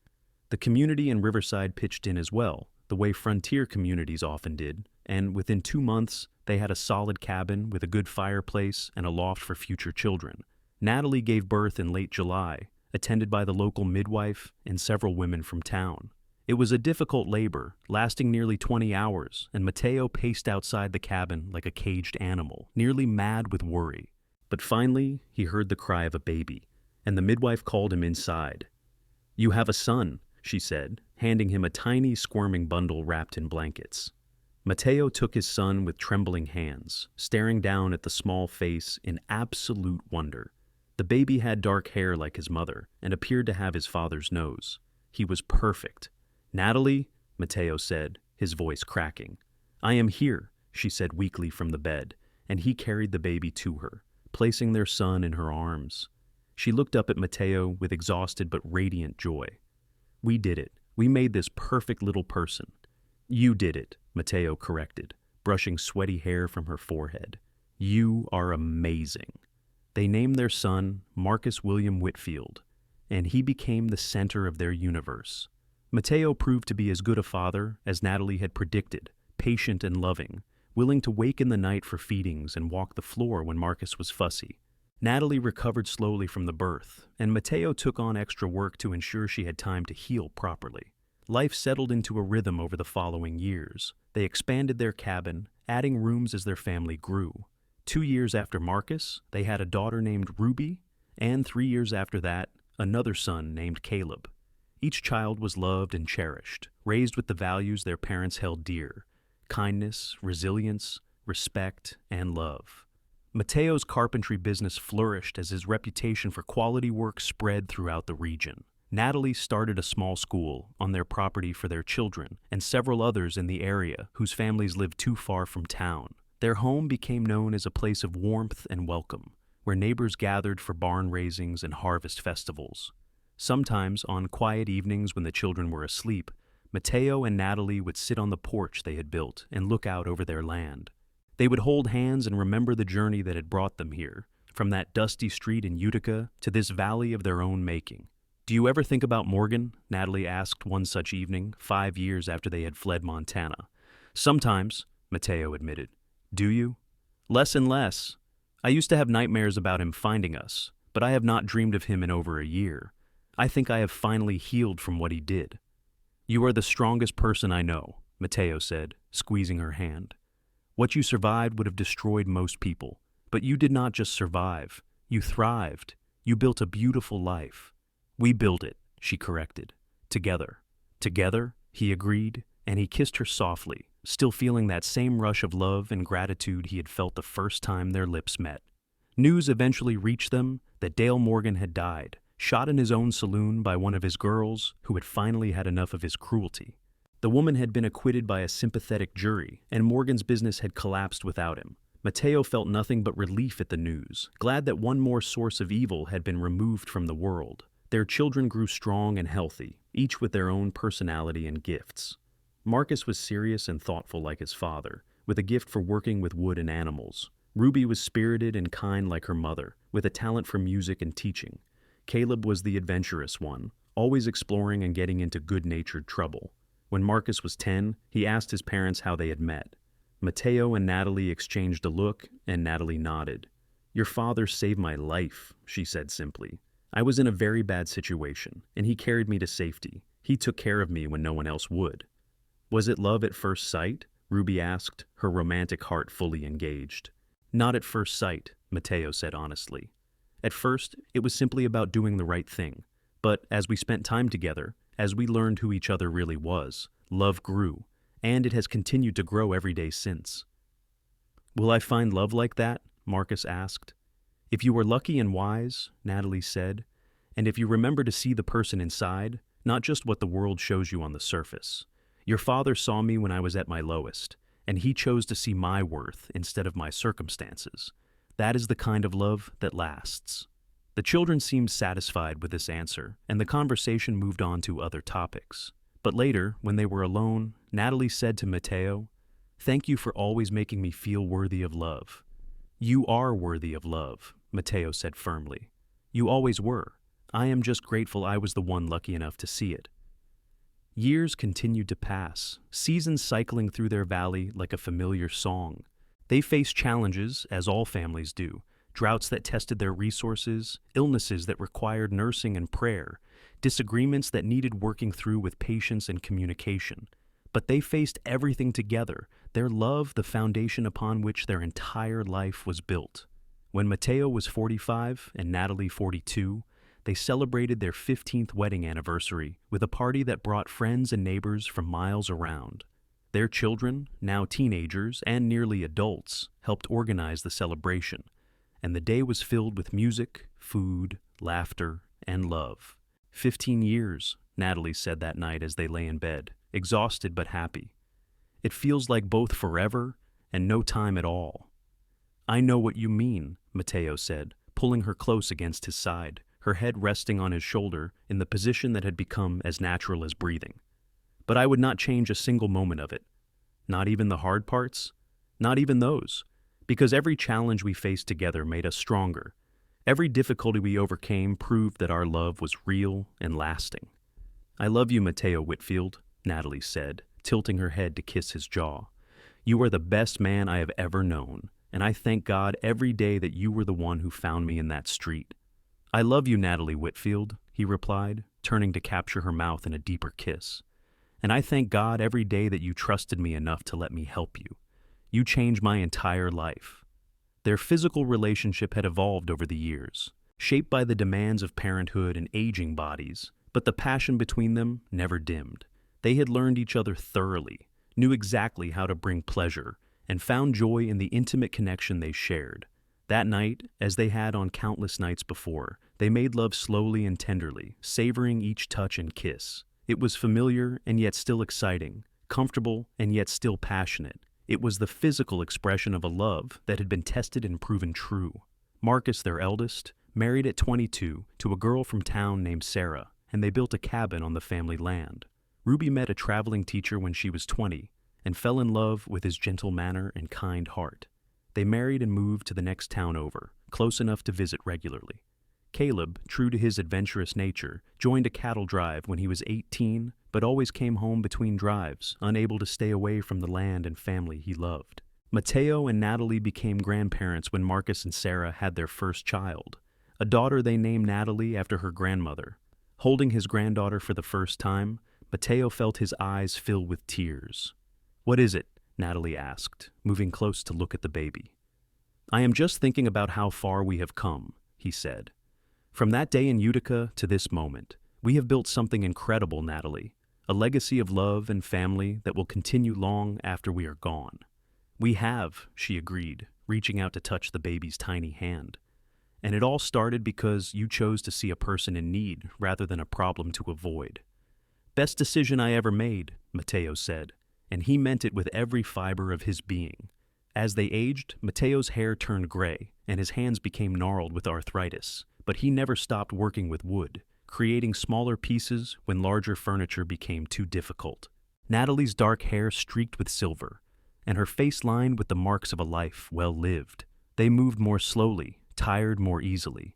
The community in Riverside pitched in as well, the way frontier communities often did, and within 2 months, they had a solid cabin with a good fireplace and a loft for future children. Natalie gave birth in late July, attended by the local midwife and several women from town. It was a difficult labor, lasting nearly 20 hours, and Mateo paced outside the cabin like a caged animal, nearly mad with worry. But finally, he heard the cry of a baby, and the midwife called him inside. "You have a son," she said, handing him a tiny, squirming bundle wrapped in blankets. Mateo took his son with trembling hands, staring down at the small face in absolute wonder. The baby had dark hair like his mother and appeared to have his father's nose. He was perfect. "Natalie," Mateo said, his voice cracking. "I am here," she said weakly from the bed, and he carried the baby to her, placing their son in her arms. She looked up at Mateo with exhausted but radiant joy. "We did it. We made this perfect little person." "You did it," Mateo corrected, brushing sweaty hair from her forehead. "You are amazing." They named their son Marcus William Whitfield, and he became the center of their universe. Mateo proved to be as good a father as Natalie had predicted, patient and loving, willing to wake in the night for feedings and walk the floor when Marcus was fussy. Natalie recovered slowly from the birth, and Mateo took on extra work to ensure she had time to heal properly. Life settled into a rhythm over the following years. They expanded their cabin, adding rooms as their family grew. 2 years after Marcus, they had a daughter named Ruby, and 3 years after that, another son named Caleb. Each child was loved and cherished, raised with the values their parents held dear: kindness, resilience, respect, and love. Mateo's carpentry business flourished as his reputation for quality work spread throughout the region. Natalie started a small school on their property for their children and several others in the area whose families lived too far from town. Their home became known as a place of warmth and welcome, where neighbors gathered for barn raisings and harvest festivals. Sometimes, on quiet evenings when the children were asleep, Mateo and Natalie would sit on the porch they had built and look out over their land. They would hold hands and remember the journey that had brought them here, from that dusty street in Utica to this valley of their own making. "Do you ever think about Morgan?" Natalie asked one such evening, 5 years after they had fled Montana. "Sometimes," Mateo admitted. "Do you?" "Less and less. I used to have nightmares about him finding us, but I have not dreamed of him in over a year. I think I have finally healed from what he did." "You are the strongest person I know," Mateo said, squeezing her hand. "What you survived would have destroyed most people, but you did not just survive. You thrived. You built a beautiful life." "We built it," she corrected. "Together." "Together," he agreed, and he kissed her softly, still feeling that same rush of love and gratitude he had felt the first time their lips met. News eventually reached them that Dale Morgan had died, shot in his own saloon by one of his girls who had finally had enough of his cruelty. The woman had been acquitted by a sympathetic jury, and Morgan's business had collapsed without him. Mateo felt nothing but relief at the news, glad that one more source of evil had been removed from the world. Their children grew strong and healthy, each with their own personality and gifts. Marcus was serious and thoughtful like his father, with a gift for working with wood and animals. Ruby was spirited and kind like her mother, with a talent for music and teaching. Caleb was the adventurous one, always exploring and getting into good-natured trouble. When Marcus was 10, he asked his parents how they had met. Mateo and Natalie exchanged a look, and Natalie nodded. "Your father saved my life," she said simply. "I was in a very bad situation, and he carried me to safety. He took care of me when no one else would." "Was it love at first sight?" Ruby asked, her romantic heart fully engaged. "Not at first sight," Mateo said honestly. "At first, it was simply about doing the right thing. But as we spent time together, as we learned who each other really was, love grew, and it has continued to grow every day since." "Will I find love like that?" Marcus asked. "If you are lucky and wise," Natalie said, "and if you remember to see the person inside, not just what the world shows you on the surface. Your father saw me when I was at my lowest, and he chose to see my worth instead of my circumstances. That is the kind of love that lasts." The children seemed satisfied with this answer, and the conversation moved on to other topics. But later, when they were alone, Natalie said to Mateo, "Thank you for always making me feel worthy of love." "You are worthy of love," Mateo said firmly. "You always were. I am just grateful I was the one lucky enough to see it." Years continued to pass, seasons cycling through their valley like a familiar song. They faced challenges, as all families do, droughts that tested their resources, illnesses that required nursing and prayer, disagreements that needed working through with patience and communication. But they faced everything together, their love the foundation upon which their entire life was built. When Mateo was 45 and Natalie 42, they celebrated their 15th wedding anniversary with a party that brought friends and neighbors from miles around. Their children, now teenagers and nearly adults, helped organize the celebration, and the day was filled with music, food, laughter, and love. 15 years, Natalie said that night as they lay in bed, exhausted but happy. "It feels like both forever and no time at all." "I know what you mean," Mateo said, pulling her close against his side, her head resting on his shoulder in the position that had become as natural as breathing. "But I would not change a single moment of it. Not even the hard parts? Not even those. Because every challenge we faced together made us stronger. Every difficulty we overcame proved that our love was real and lasting." "I love you, Mateo Whitfield," Natalie said, tilting her head to kiss his jaw. "You are the best man I have ever known, and I thank God every day that you were the one who found me in that street." "I love you, Natalie Whitfield," he replied, turning to capture her mouth in a deeper kiss. "And I thank God every day that you trusted me enough to let me help you. You changed my entire life." Their physical relationship had evolved over the years. Shaped by the demands of parenthood and aging bodies, But the passion between them never dimmed. They had learned each other thoroughly, knew exactly how to bring pleasure, and found joy in the intimate connection they shared. That night, as they had on countless nights before, they made love slowly and tenderly, savoring each touch and kiss. It was familiar and yet still exciting, comfortable and yet still passionate. It was the physical expression of a love that had been tested and proven true. Marcus, their eldest, married at 22 to a girl from town named Sarah, and they built a cabin on the family land. Ruby met a traveling teacher when she was 20 and fell in love with his gentle manner and kind heart. They married and moved to the next town over, close enough to visit regularly. Caleb, true to his adventurous nature, joined a cattle drive when he was 18, but always came home between drives, unable to stay away from the land and family he loved. Mateo and Natalie became grandparents when Marcus and Sarah had their first child, a daughter they named Natalie after her grandmother. Holding his granddaughter for the first time, Mateo felt his eyes fill with tears. "What is it?" Natalie asked, moving close to look at the baby. "I am just thinking about how far we have come," he said. "From that day in Utica to this moment, we have built something incredible, Natalie, a legacy of love and family that will continue long after we are gone." "We have," she agreed, reaching out to touch the baby's tiny hand. "And it all started because you chose to see a person in need rather than a problem to avoid." "Best decision I ever made," Mateo said, and he meant it with every fiber of his being. As they aged, Mateo's hair turned gray, and his hands became gnarled with arthritis, but he never stopped working with wood, creating smaller pieces when larger furniture became too difficult. Natalie's dark hair streaked with silver, and her face lined with the marks of a life well lived. They moved more slowly, tired more easily,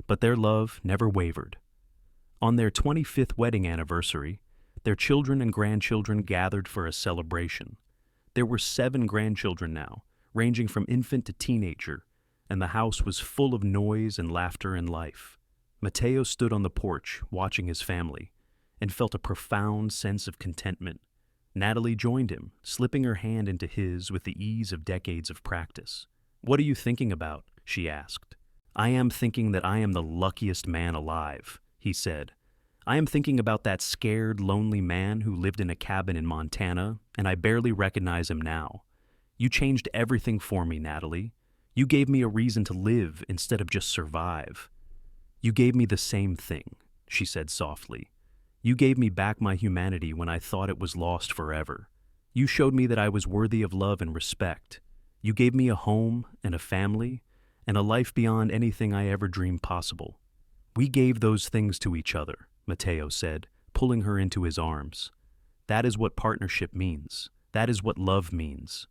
but their love never wavered. On their 25th wedding anniversary, their children and grandchildren gathered for a celebration. There were 7 grandchildren now, ranging from infant to teenager, and the house was full of noise and laughter and life. Mateo stood on the porch, watching his family, and felt a profound sense of contentment. Natalie joined him, slipping her hand into his with the ease of decades of practice. "What are you thinking about?" she asked. "I am thinking that I am the luckiest man alive," he said. "I am thinking about that scared, lonely man who lived in a cabin in Montana, and I barely recognize him now. You changed everything for me, Natalie. You gave me a reason to live instead of just survive." "You gave me the same thing," she said softly. "You gave me back my humanity when I thought it was lost forever. You showed me that I was worthy of love and respect. You gave me a home and a family and a life beyond anything I ever dreamed possible." "We gave those things to each other," Mateo said, pulling her into his arms. "That is what partnership means. That is what love means."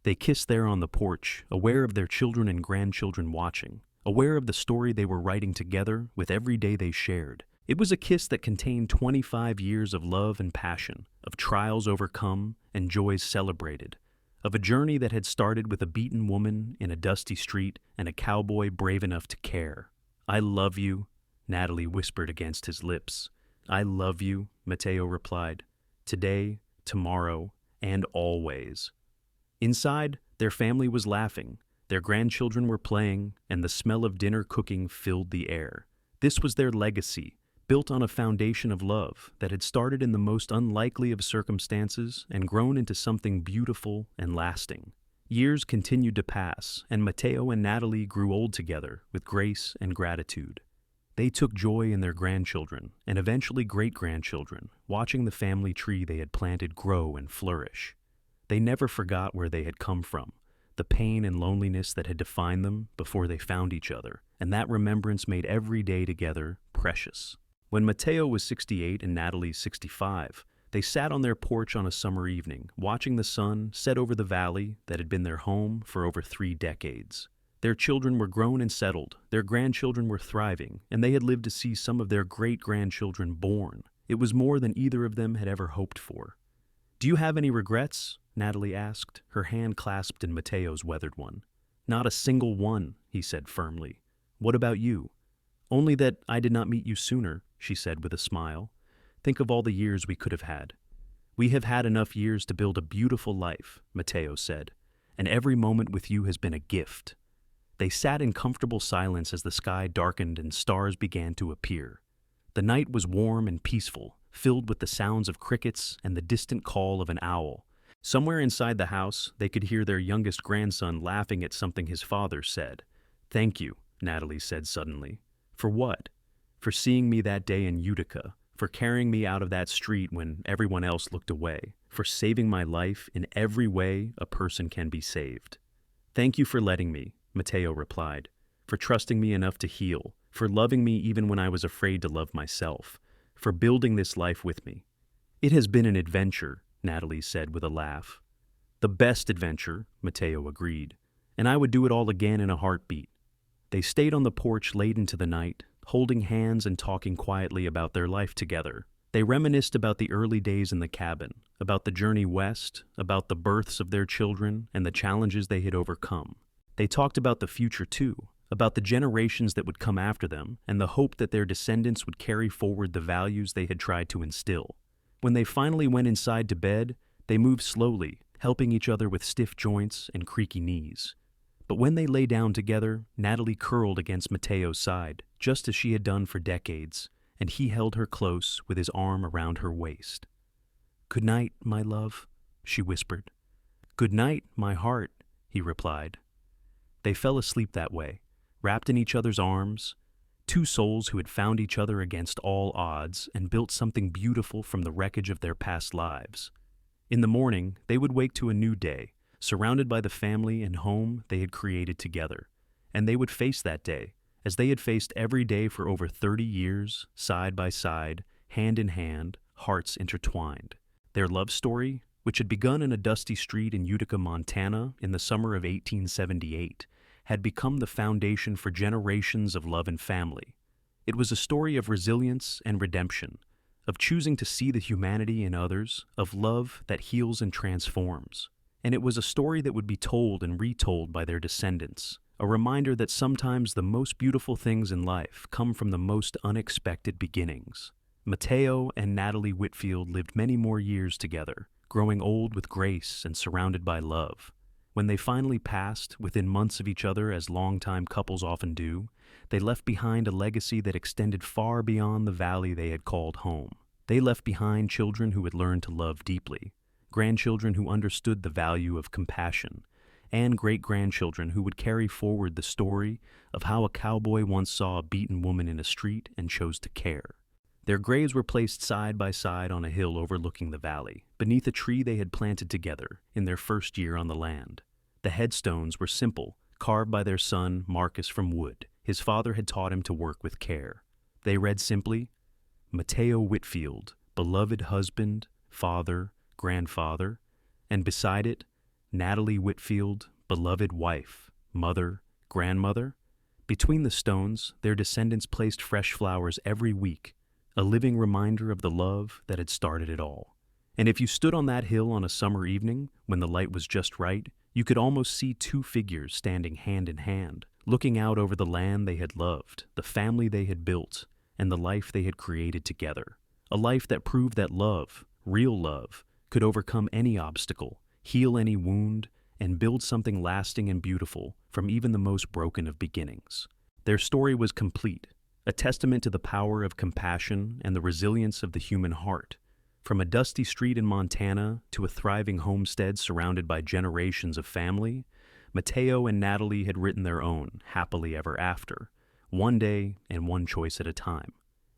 They kissed there on the porch, aware of their children and grandchildren watching, aware of the story they were writing together with every day they shared. It was a kiss that contained 25 years of love and passion, of trials overcome and joys celebrated, of a journey that had started with a beaten woman in a dusty street and a cowboy brave enough to care. "I love you," Natalie whispered against his lips. "I love you," Mateo replied. "Today, tomorrow, and always." Inside, their family was laughing, their grandchildren were playing, and the smell of dinner cooking filled the air. This was their legacy, built on a foundation of love that had started in the most unlikely of circumstances and grown into something beautiful and lasting. Years continued to pass, and Mateo and Natalie grew old together with grace and gratitude. They took joy in their grandchildren, and eventually great-grandchildren, watching the family tree they had planted grow and flourish. They never forgot where they had come from, the pain and loneliness that had defined them before they found each other, and that remembrance made every day together precious. When Mateo was 68 and Natalie 65, they sat on their porch on a summer evening, watching the sun set over the valley that had been their home for over 3 decades. Their children were grown and settled, their grandchildren were thriving, and they had lived to see some of their great-grandchildren born. It was more than either of them had ever hoped for. "Do you have any regrets?" Natalie asked, her hand clasped in Mateo's weathered one. "Not a single one," he said firmly. "What about you?" "Only that I did not meet you sooner," she said with a smile. "Think of all the years we could have had." "We have had enough years to build a beautiful life," Mateo said, "and every moment with you has been a gift." They sat in comfortable silence as the sky darkened and stars began to appear. The night was warm and peaceful, filled with the sounds of crickets and the distant call of an owl. Somewhere inside the house, they could hear their youngest grandson laughing at something his father said. "Thank you," Natalie said suddenly. "For what?" "For seeing me that day in Utica, for carrying me out of that street when everyone else looked away, for saving my life in every way a person can be saved." "Thank you for letting me," Mateo replied, "for trusting me enough to heal, for loving me even when I was afraid to love myself, for building this life with me." "It has been an adventure," Natalie said with a laugh. "The best adventure," Mateo agreed, "and I would do it all again in a heartbeat." They stayed on the porch late into the night, holding hands and talking quietly about their life together. They reminisced about the early days in the cabin, about the journey west, about the births of their children and the challenges they had overcome. They talked about the future too, about the generations that would come after them and the hope that their descendants would carry forward the values they had tried to instill. When they finally went inside to bed, they moved slowly, helping each other with stiff joints and creaky knees. But when they lay down together, Natalie curled against Mateo's side, just as she had done for decades, and he held her close with his arm around her waist. "Good night, my love," she whispered. "Good night, my heart," he replied. They fell asleep that way, wrapped in each other's arms, two souls who had found each other against all odds and built something beautiful from the wreckage of their past lives. In the morning, they would wake to a new day, surrounded by the family and home they had created together, and they would face that day, as they had faced every day for over 30 years, side by side, hand in hand, hearts intertwined. Their love story, which had begun in a dusty street in Utica, Montana in the summer of 1878, had become the foundation for generations of love and family. It was a story of resilience and redemption, of choosing to see the humanity in others, of love that heals and transforms. And it was a story that would be told and retold by their descendants, a reminder that sometimes the most beautiful things in life come from the most unexpected beginnings. Mateo and Natalie Whitfield lived many more years together, growing old with grace and surrounded by love. When they finally passed, within months of each other as longtime couples often do, they left behind a legacy that extended far beyond the valley they had called home. They left behind children who had learned to love deeply, grandchildren who understood the value of compassion, and great-grandchildren who would carry forward the story of how a cowboy once saw a beaten woman in a street and chose to care. Their graves were placed side by side on a hill overlooking the valley, beneath a tree they had planted together in their first year on the land. The headstones were simple, carved by their son, Marcus, from wood. His father had taught him to work with care. They read simply, "Mateo Whitfield, beloved husband, father, grandfather," and beside it, "Natalie Whitfield, beloved wife, mother, grandmother." Between the stones, their descendants placed fresh flowers every week, a living reminder of the love that had started it all. And if you stood on that hill on a summer evening, when the light was just right, you could almost see two figures standing hand in hand, looking out over the land they had loved, the family they had built, and the life they had created together. A life that proved that love, real love, could overcome any obstacle, heal any wound, and build something lasting and beautiful from even the most broken of beginnings. Their story was complete, a testament to the power of compassion and the resilience of the human heart. From a dusty street in Montana to a thriving homestead surrounded by generations of family, Mateo and Natalie had written their own happily ever after, one day and one choice at a time.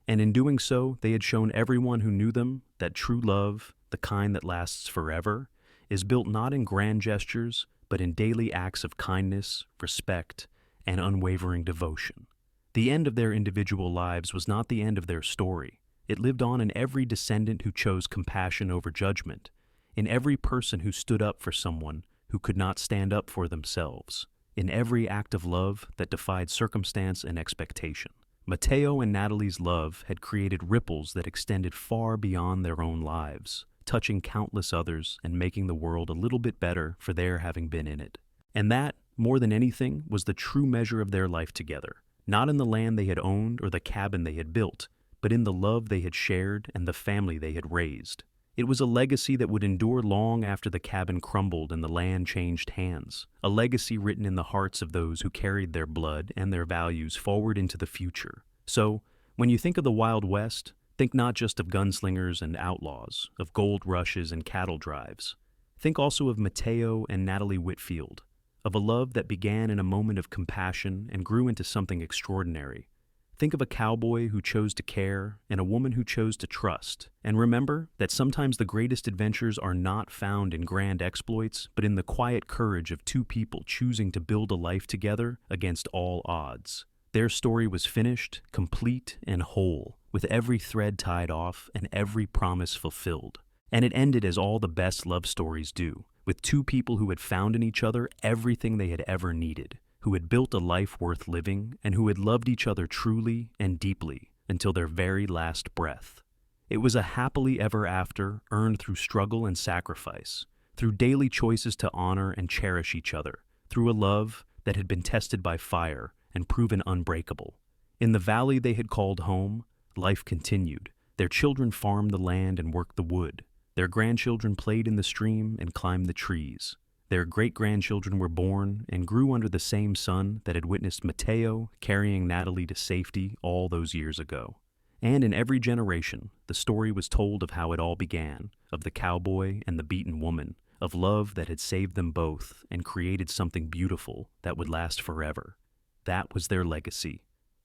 And in doing so, they had shown everyone who knew them that true love, the kind that lasts forever, is built not in grand gestures, but in daily acts of kindness, respect, and unwavering devotion. The end of their individual lives was not the end of their story. It lived on in every descendant who chose compassion over judgment, in every person who stood up for someone who could not stand up for themselves, in every act of love that defied circumstance and expectation. Mateo and Natalie's love had created ripples that extended far beyond their own lives, touching countless others and making the world a little bit better for their having been in it. And that, more than anything, was the true measure of their life together, not in the land they had owned or the cabin they had built, but in the love they had shared and the family they had raised. It was a legacy that would endure long after the cabin crumbled and the land changed hands, a legacy written in the hearts of those who carried their blood and their values forward into the future. So, When you think of the Wild West, think not just of gunslingers and outlaws, of gold rushes and cattle drives. Think also of Mateo and Natalie Whitfield, of a love that began in a moment of compassion and grew into something extraordinary. Think of a cowboy who chose to care and a woman who chose to trust. And remember that sometimes the greatest adventures are not found in grand exploits, but in the quiet courage of two people choosing to build a life together against all odds. Their story was finished, complete, and whole, with every thread tied off and every promise fulfilled. And it ended as all the best love stories do, with two people who had found in each other everything they had ever needed, who had built a life worth living, and who had loved each other truly and deeply until their very last breath. It was a happily ever after earned through struggle and sacrifice, through daily choices to honor and cherish each other, through a love that had been tested by fire and proven unbreakable. In the valley they had called home, life continued. Their children farmed the land and worked the wood. Their grandchildren played in the stream and climbed the trees. Their great-grandchildren were born and grew under the same sun that had witnessed Mateo carrying Natalie to safety all those years ago. And in every generation, the story was told of how it all began, of the cowboy and the beaten woman, of love that had saved them both and created something beautiful that would last forever. That was their legacy.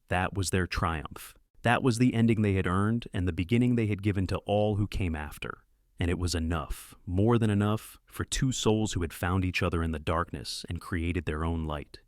That was their triumph. That was the ending they had earned and the beginning they had given to all who came after. And it was enough, more than enough, for two souls who had found each other in the darkness and created their own light.